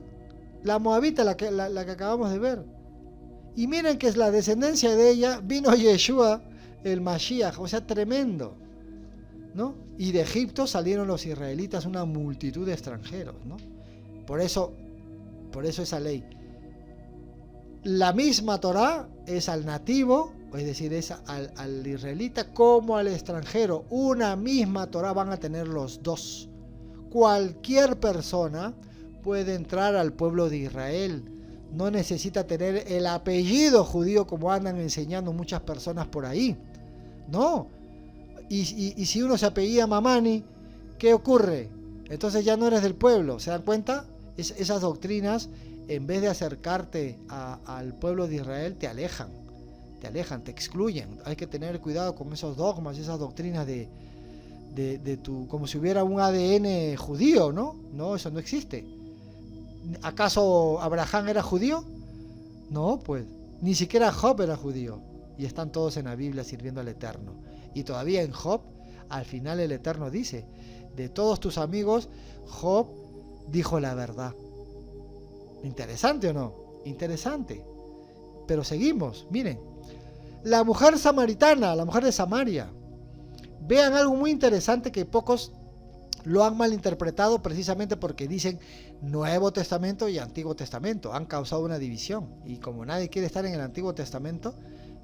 la moabita, la que acabamos de ver. Y miren que es la descendencia de ella, vino Yeshua, el Mashiach, o sea, tremendo, ¿no? Y de Egipto salieron los israelitas, una multitud de extranjeros, ¿no? Por eso esa ley. La misma Torá es al nativo, es decir, es al israelita como al extranjero. Una misma Torá van a tener los dos. Cualquier persona puede entrar al pueblo de Israel. No necesita tener el apellido judío como andan enseñando muchas personas por ahí. No. Y si uno se apellida Mamani, ¿qué ocurre? Entonces ya no eres del pueblo. ¿Se dan cuenta? Esas doctrinas, en vez de acercarte al pueblo de Israel, te alejan, te excluyen. Hay que tener cuidado con esos dogmas, esas doctrinas de como si hubiera un ADN judío, ¿no? No, eso no existe. ¿Acaso Abraham era judío? No, pues ni siquiera Job era judío. Y están todos en la Biblia sirviendo al Eterno. Y todavía en Job, al final el Eterno dice: de todos tus amigos, Job dijo la verdad. ¿Interesante o no? Interesante. Pero seguimos, miren. La mujer samaritana, la mujer de Samaria. Vean algo muy interesante que pocos lo han malinterpretado, precisamente porque dicen Nuevo Testamento y Antiguo Testamento. Han causado una división. Y como nadie quiere estar en el Antiguo Testamento,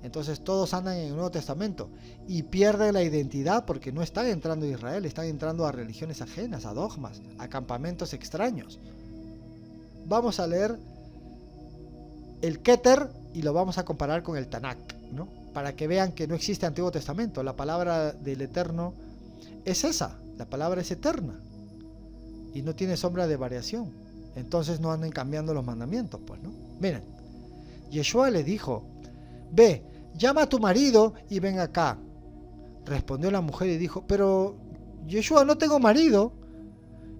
entonces todos andan en el Nuevo Testamento y pierden la identidad porque no están entrando a Israel, están entrando a religiones ajenas, a dogmas, a campamentos extraños. Vamos a leer el Keter y lo vamos a comparar con el Tanakh, ¿no? Para que vean que no existe Antiguo Testamento. La palabra del Eterno es esa, la palabra es eterna y no tiene sombra de variación. Entonces no anden cambiando los mandamientos, pues, ¿no? Miren, Yeshua le dijo: ve, llama a tu marido y ven acá. Respondió la mujer y dijo: pero Yeshua, no tengo marido.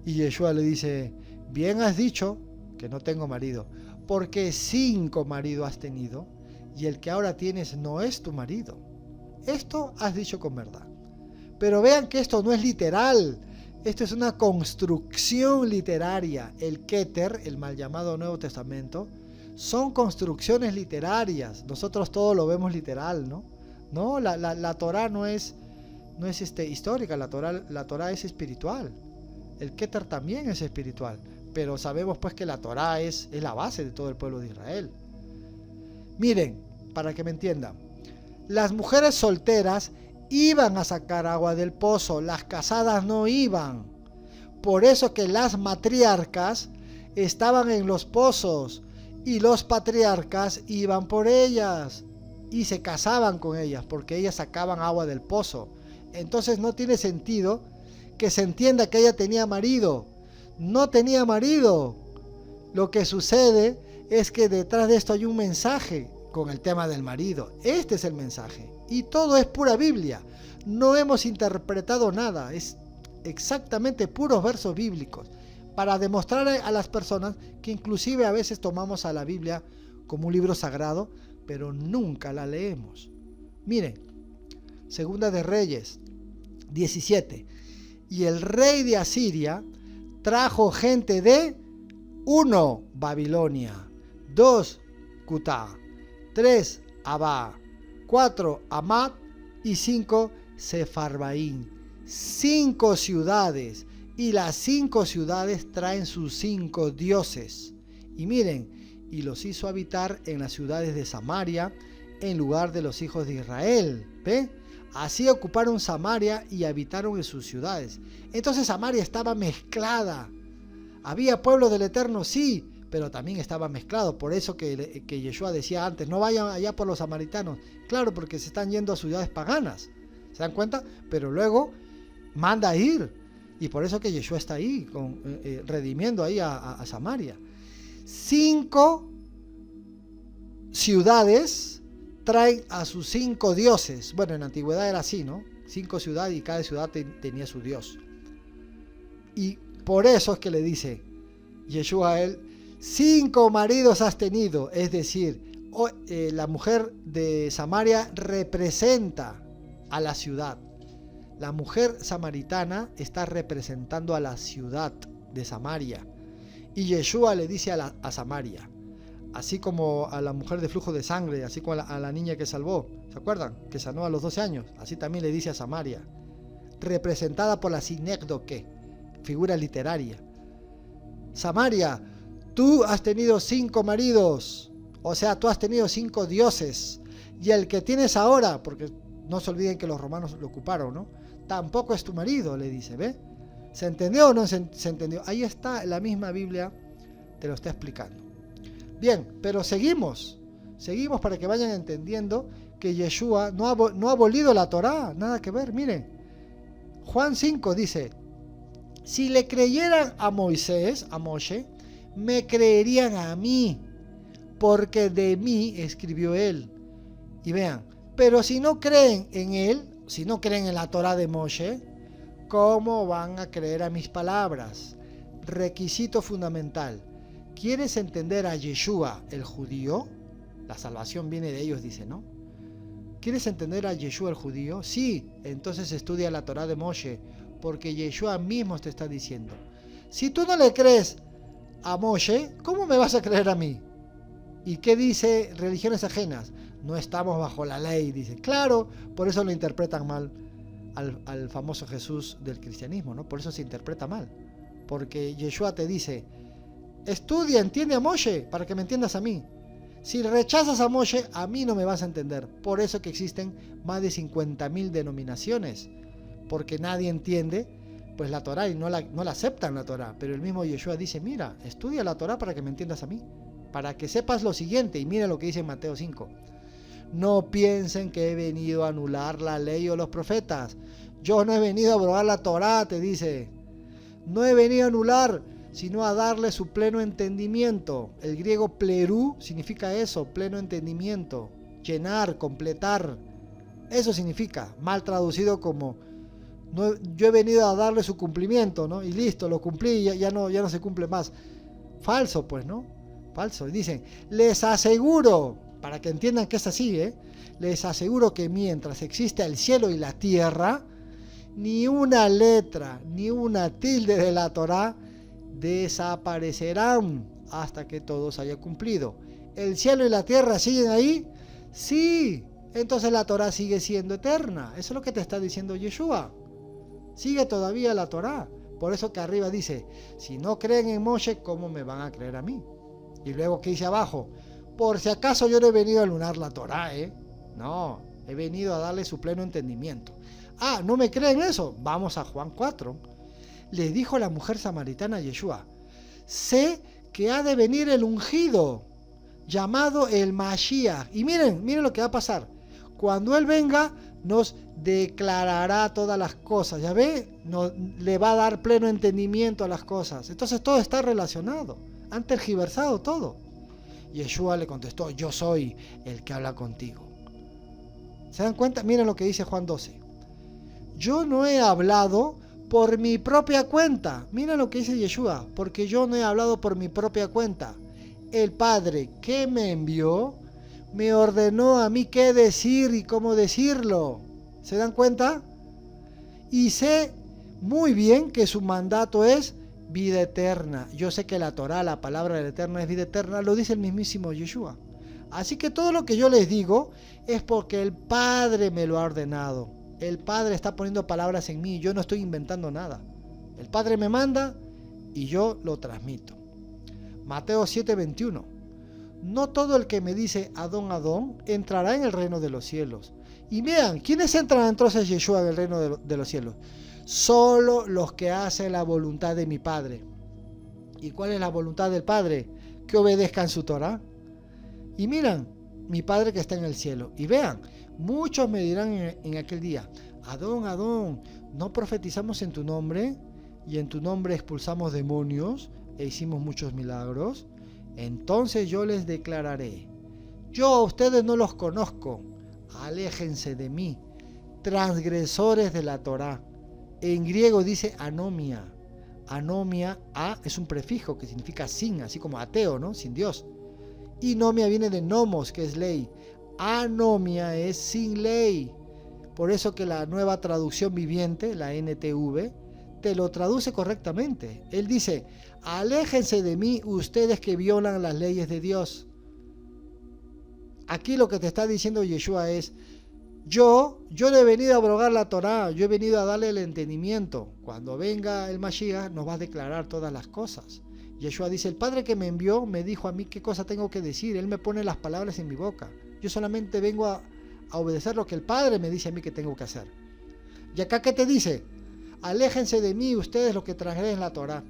Y Yeshua le dice: bien has dicho que no tengo marido, porque 5 maridos has tenido y el que ahora tienes no es tu marido. Esto has dicho con verdad. Pero vean que esto no es literal, esto es una construcción literaria. El Keter, el mal llamado Nuevo Testamento, son construcciones literarias. Nosotros todo lo vemos literal, ¿no? No, la Torá no es histórica, la Torá es espiritual. El Keter también es espiritual, pero sabemos pues que la Torá es la base de todo el pueblo de Israel. Miren, para que me entiendan, las mujeres solteras iban a sacar agua del pozo, las casadas no iban. Por eso que las matriarcas estaban en los pozos y los patriarcas iban por ellas y se casaban con ellas porque ellas sacaban agua del pozo. Entonces no tiene sentido que se entienda que ella tenía marido. No tenía marido. Lo que sucede es que detrás de esto hay un mensaje con el tema del marido. Este es el mensaje. Y todo es pura Biblia. No hemos interpretado nada. Es exactamente puros versos bíblicos. Para demostrar a las personas que inclusive a veces tomamos a la Biblia como un libro sagrado, pero nunca la leemos. Miren, Segunda de Reyes 17. Y el rey de Asiria trajo gente de 1. Babilonia, 2. Cutá, 3. Abá, 4. Amat y 5. Sefarvaín. 5 ciudades, y las 5 ciudades traen sus 5 dioses. Y miren, y los hizo habitar en las ciudades de Samaria, en lugar de los hijos de Israel. ¿Ve? Así ocuparon Samaria y habitaron en sus ciudades. Entonces Samaria estaba mezclada. Había pueblo del Eterno, sí, pero también estaba mezclado. Por eso que Yeshua decía antes, no vayan allá por los samaritanos. Claro, porque se están yendo a ciudades paganas. ¿Se dan cuenta? Pero luego manda a ir. Y por eso que Yeshua está ahí, redimiendo ahí a Samaria. 5 ciudades traen a sus 5 dioses. Bueno, en la antigüedad era así, ¿no? 5 ciudades y cada ciudad tenía su dios. Y por eso es que le dice Yeshua a él, 5 maridos has tenido. Es decir, la mujer de Samaria representa a la ciudad. La mujer samaritana está representando a la ciudad de Samaria. Y Yeshua le dice a Samaria, así como a la mujer de flujo de sangre, así como a la niña que salvó, ¿se acuerdan? Que sanó a los 12 años, así también le dice a Samaria, representada por la sinécdoque, figura literaria. Samaria, tú has tenido 5 maridos, o sea, tú has tenido 5 dioses, y el que tienes ahora, porque no se olviden que los romanos lo ocuparon, ¿no? Tampoco es tu marido, le dice, ¿ve? ¿Se entendió o no se entendió? Ahí está, la misma Biblia te lo está explicando. Bien, pero seguimos para que vayan entendiendo que Yeshua no ha abolido la Torá, nada que ver. Miren, Juan 5 dice, si le creyeran a Moisés, a Moshe, me creerían a mí, porque de mí escribió él. Y vean, pero si no creen en él, si no creen en la Torá de Moshe, ¿cómo van a creer a mis palabras? Requisito fundamental. ¿Quieres entender a Yeshua, el judío? La salvación viene de ellos, dice, ¿no? ¿Quieres entender a Yeshua, el judío? Sí, entonces estudia la Torá de Moshe, porque Yeshua mismo te está diciendo. Si tú no le crees a Moshe, ¿cómo me vas a creer a mí? ¿Y qué dice religiones ajenas? No estamos bajo la ley, dice. Claro, por eso lo interpretan mal al famoso Jesús del cristianismo, ¿no? Por eso se interpreta mal. Porque Yeshua te dice, estudia, entiende a Moshe para que me entiendas a mí. Si rechazas a Moshe, a mí no me vas a entender. Por eso que existen más de 50.000 denominaciones, porque nadie entiende pues la Torá y no la aceptan la Torá. Pero el mismo Yeshua dice, mira, estudia la Torá para que me entiendas a mí, para que sepas lo siguiente. Y mira lo que dice en Mateo 5. No piensen que he venido a anular la ley o los profetas. Yo no he venido a abrogar la Torá, te dice. No he venido a anular, sino a darle su pleno entendimiento. El griego plerú significa eso, pleno entendimiento, llenar, completar. Eso significa, mal traducido como, no, yo he venido a darle su cumplimiento, ¿no? Y listo, lo cumplí y ya no se cumple más. Falso, pues, ¿no? Falso. Dicen, les aseguro, para que entiendan que es así, les aseguro que mientras exista el cielo y la tierra, ni una letra, ni una tilde de la Torá desaparecerán hasta que todo se haya cumplido. ¿El cielo y la tierra siguen ahí? Sí, entonces la Torá sigue siendo eterna. Eso es lo que te está diciendo Yeshua. Sigue todavía la Torá. Por eso que arriba dice, si no creen en Moshe, ¿cómo me van a creer a mí? Y luego que dice abajo, por si acaso yo no he venido a anular la Torá, No, he venido a darle su pleno entendimiento. Ah, ¿no me creen eso? Vamos a Juan 4. Le dijo la mujer samaritana a Yeshua, sé que ha de venir el ungido, llamado el Mashiach. Y miren lo que va a pasar. Cuando él venga, nos declarará todas las cosas. ¿Ya ve? Le va a dar pleno entendimiento a las cosas. Entonces todo está relacionado. Han tergiversado todo. Yeshua le contestó, yo soy el que habla contigo. ¿Se dan cuenta? Miren lo que dice Juan 12. Yo no he hablado por mi propia cuenta. Miren lo que dice Yeshua, porque yo no he hablado por mi propia cuenta. el Padre que me envió me ordenó a mí qué decir y cómo decirlo. ¿Se dan cuenta? Y sé muy bien que su mandato es vida eterna. Yo sé que la Torá, la palabra de la eterna es vida eterna, lo dice el mismísimo Yeshua. Así que todo lo que yo les digo es porque el Padre me lo ha ordenado. El Padre está poniendo palabras en mí, yo no estoy inventando nada. El Padre me manda y yo lo transmito. Mateo 7:21. No todo el que me dice Adón, Adón entrará en el reino de los cielos. Y vean, ¿quiénes entran entonces Yeshua en el reino de los cielos? Solo los que hacen la voluntad de mi Padre. ¿Y cuál es la voluntad del Padre? Que obedezcan su Torá. Y miran, mi Padre que está en el cielo. Y vean, muchos me dirán en aquel día, Adón, Adón, ¿no profetizamos en tu nombre? Y en tu nombre expulsamos demonios e hicimos muchos milagros. Entonces yo les declararé, yo a ustedes no los conozco, aléjense de mí, transgresores de la Torá. En griego dice anomia. Anomia, a es un prefijo que significa sin, así como ateo, ¿no? Sin Dios. Y nomia viene de nomos, que es ley. Anomia es sin ley. Por eso que la nueva traducción viviente, la NTV, te lo traduce correctamente. Él dice, aléjense de mí ustedes que violan las leyes de Dios. Aquí lo que te está diciendo Yeshua es, yo no he venido a abrogar la Torá, yo he venido a darle el entendimiento. Cuando venga el Mashiach nos va a declarar todas las cosas. Yeshua dice, el Padre que me envió me dijo a mí qué cosa tengo que decir, Él me pone las palabras en mi boca. Yo solamente vengo a obedecer lo que el Padre me dice a mí que tengo que hacer. ¿Y acá qué te dice? Aléjense de mí ustedes los que transgreden la Torá.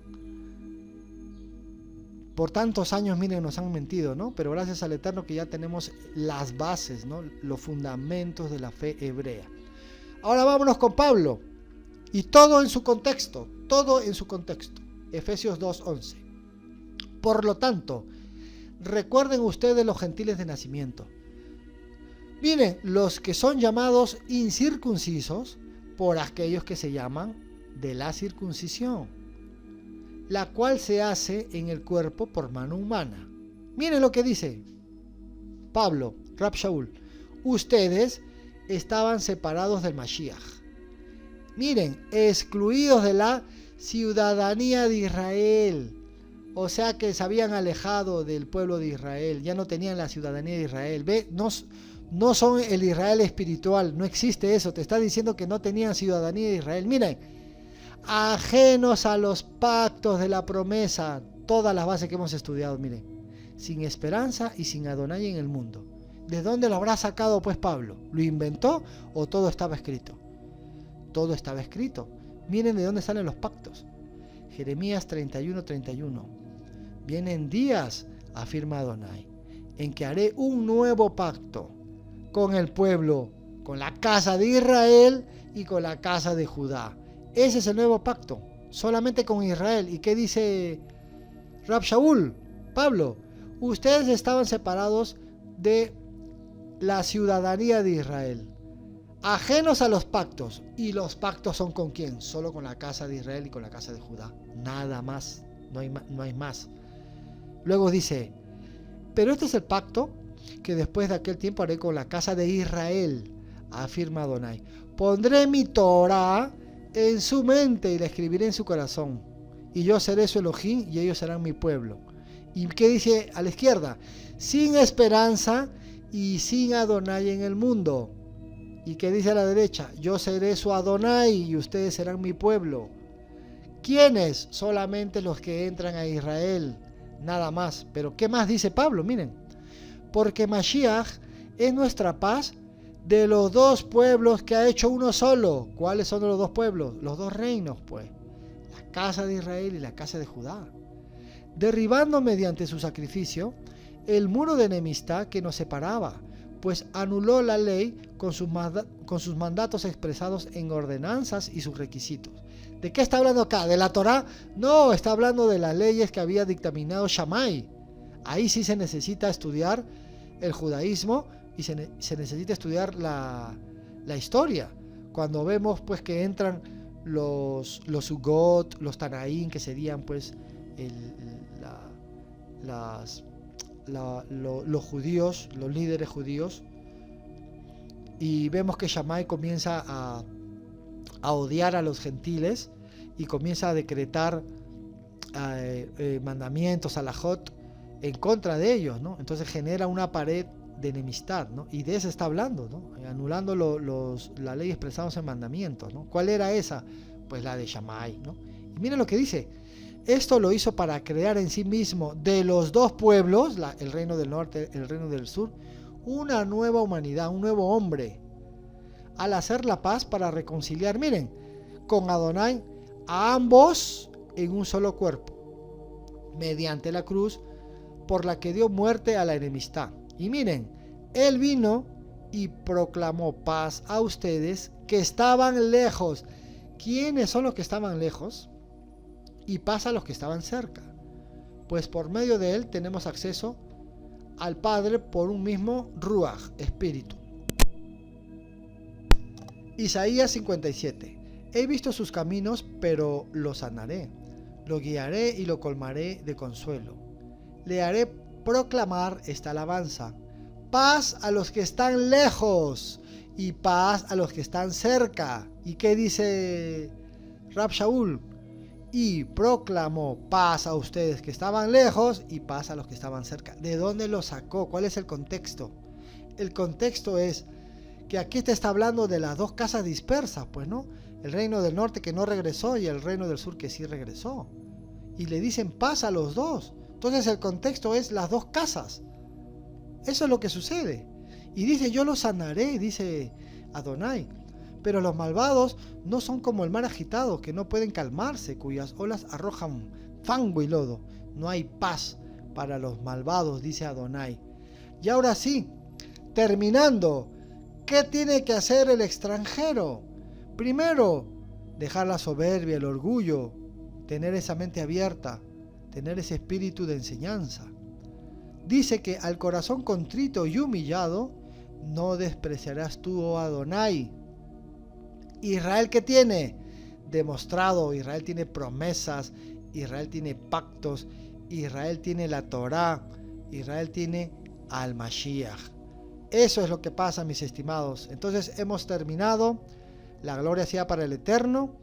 Por tantos años, miren, nos han mentido, ¿no? Pero gracias al Eterno que ya tenemos las bases, ¿no? Los fundamentos de la fe hebrea. Ahora vámonos con Pablo. Y todo en su contexto, todo en su contexto. Efesios 2:11. Por lo tanto, recuerden ustedes los gentiles de nacimiento. Miren, los que son llamados incircuncisos, por aquellos que se llaman de la circuncisión, la cual se hace en el cuerpo por mano humana. Miren lo que dice Pablo, Rab Shaul. Ustedes estaban separados del Mashiach. Miren, excluidos de la ciudadanía de Israel. O sea que se habían alejado del pueblo de Israel. Ya no tenían la ciudadanía de Israel. ¿Ve? No son el Israel espiritual. No existe eso. Te está diciendo que no tenían ciudadanía de Israel. Miren. Ajenos a los pactos de la promesa, todas las bases que hemos estudiado, miren, sin esperanza y sin Adonai en el mundo. ¿De dónde lo habrá sacado pues Pablo? ¿Lo inventó o todo estaba escrito? Todo estaba escrito. Miren de dónde salen los pactos. Jeremías 31:31. Vienen días, afirma Adonai, en que haré un nuevo pacto con el pueblo, con la casa de Israel y con la casa de Judá. Ese es el nuevo pacto, solamente con Israel. ¿Y qué dice Rab Shaul? Pablo, ustedes estaban separados de la ciudadanía de Israel, ajenos a los pactos. ¿Y los pactos son con quién? Solo con la casa de Israel y con la casa de Judá. Nada más, no hay más. Luego dice, pero este es el pacto que después de aquel tiempo haré con la casa de Israel, afirma Adonai. Pondré mi Torah en su mente y la escribiré en su corazón, y yo seré su Elohim y ellos serán mi pueblo. ¿Y qué dice a la izquierda? Sin esperanza y sin Adonai en el mundo. ¿Y qué dice a la derecha? Yo seré su Adonai y ustedes serán mi pueblo. ¿Quiénes? Solamente los que entran a Israel, nada más. Pero ¿qué más dice Pablo? Miren, porque Mashiach es nuestra paz de los dos pueblos que ha hecho uno solo. ¿Cuáles son los dos pueblos? Los dos reinos, pues. La casa de Israel y la casa de Judá. Derribando mediante su sacrificio el muro de enemistad que nos separaba, pues anuló la ley con sus mandatos expresados en ordenanzas y sus requisitos. ¿De qué está hablando acá? ¿De la Torá? No, está hablando de las leyes que había dictaminado Shammai. Ahí sí se necesita estudiar el judaísmo y se necesita estudiar la historia. Cuando vemos pues que entran los Sugot, los Tanaín, que serían pues las los judíos, los líderes judíos, y vemos que Shammai comienza a odiar a los gentiles y comienza a decretar mandamientos, alajot, en contra de ellos, ¿no? Entonces genera una pared de enemistad, ¿no? Y de eso está hablando, ¿no? Anulando la ley expresados en mandamientos, ¿no? ¿Cuál era esa? Pues la de Shammai, ¿no? Y miren lo que dice: esto lo hizo para crear en sí mismo de los dos pueblos, el reino del norte, el reino del sur, una nueva humanidad, un nuevo hombre, al hacer la paz para reconciliar, miren, con Adonai a ambos en un solo cuerpo, mediante la cruz por la que dio muerte a la enemistad. Y miren, él vino y proclamó paz a ustedes que estaban lejos. ¿Quiénes son los que estaban lejos? Y paz a los que estaban cerca. Pues por medio de él tenemos acceso al Padre por un mismo Ruach, espíritu. Isaías 57. He visto sus caminos, pero lo sanaré. Lo guiaré y lo colmaré de consuelo. Le haré proclamar esta alabanza: paz a los que están lejos y paz a los que están cerca. ¿Y qué dice Rab Shaul? Y proclamó paz a ustedes que estaban lejos y paz a los que estaban cerca. ¿De dónde lo sacó? ¿Cuál es el contexto? El contexto es que aquí te está hablando de las dos casas dispersas, pues, ¿no? El reino del norte que no regresó y el reino del sur que sí regresó. Y le dicen paz a los dos. Entonces el contexto es las dos casas. Eso es lo que sucede. Y dice: yo los sanaré, dice Adonai. Pero los malvados no son como el mar agitado, que no pueden calmarse, cuyas olas arrojan fango y lodo. No hay paz para los malvados, dice Adonai. Y ahora sí, terminando, ¿qué tiene que hacer el extranjero? Primero, dejar la soberbia, el orgullo, tener esa mente abierta, tener ese espíritu de enseñanza. Dice que al corazón contrito y humillado no despreciarás tú, oh Adonai. Israel, ¿qué tiene? Demostrado, Israel tiene promesas, Israel tiene pactos, Israel tiene la Torá, Israel tiene al Mashiach. Eso es lo que pasa, mis estimados. Entonces hemos terminado. La gloria sea para el Eterno,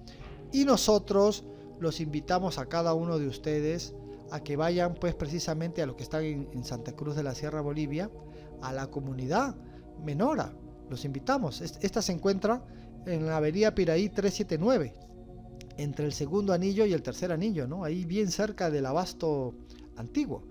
y nosotros los invitamos a cada uno de ustedes a que vayan, pues, precisamente a los que están en Santa Cruz de la Sierra, Bolivia, a la comunidad Menora. Los invitamos. Esta se encuentra en la avenida Piraí 379, entre el segundo anillo y el tercer anillo, ¿no? Ahí bien cerca del abasto antiguo.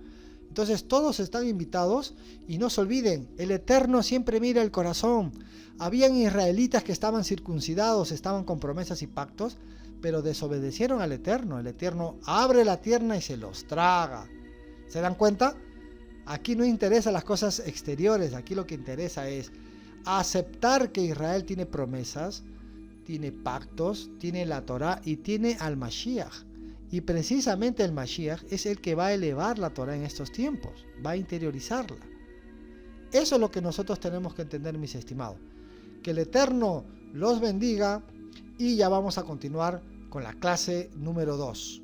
Entonces todos están invitados, y no se olviden, el Eterno siempre mira el corazón. Habían israelitas que estaban circuncidados, estaban con promesas y pactos, pero desobedecieron al Eterno. El Eterno abre la tierra y se los traga. ¿Se dan cuenta? Aquí no interesa las cosas exteriores, aquí lo que interesa es aceptar que Israel tiene promesas, tiene pactos, tiene la Torá y tiene al Mashiach. Y precisamente el Mashiach es el que va a elevar la Torá en estos tiempos, va a interiorizarla. Eso es lo que nosotros tenemos que entender, mis estimados. Que el Eterno los bendiga, y ya vamos a continuar con la clase número 2.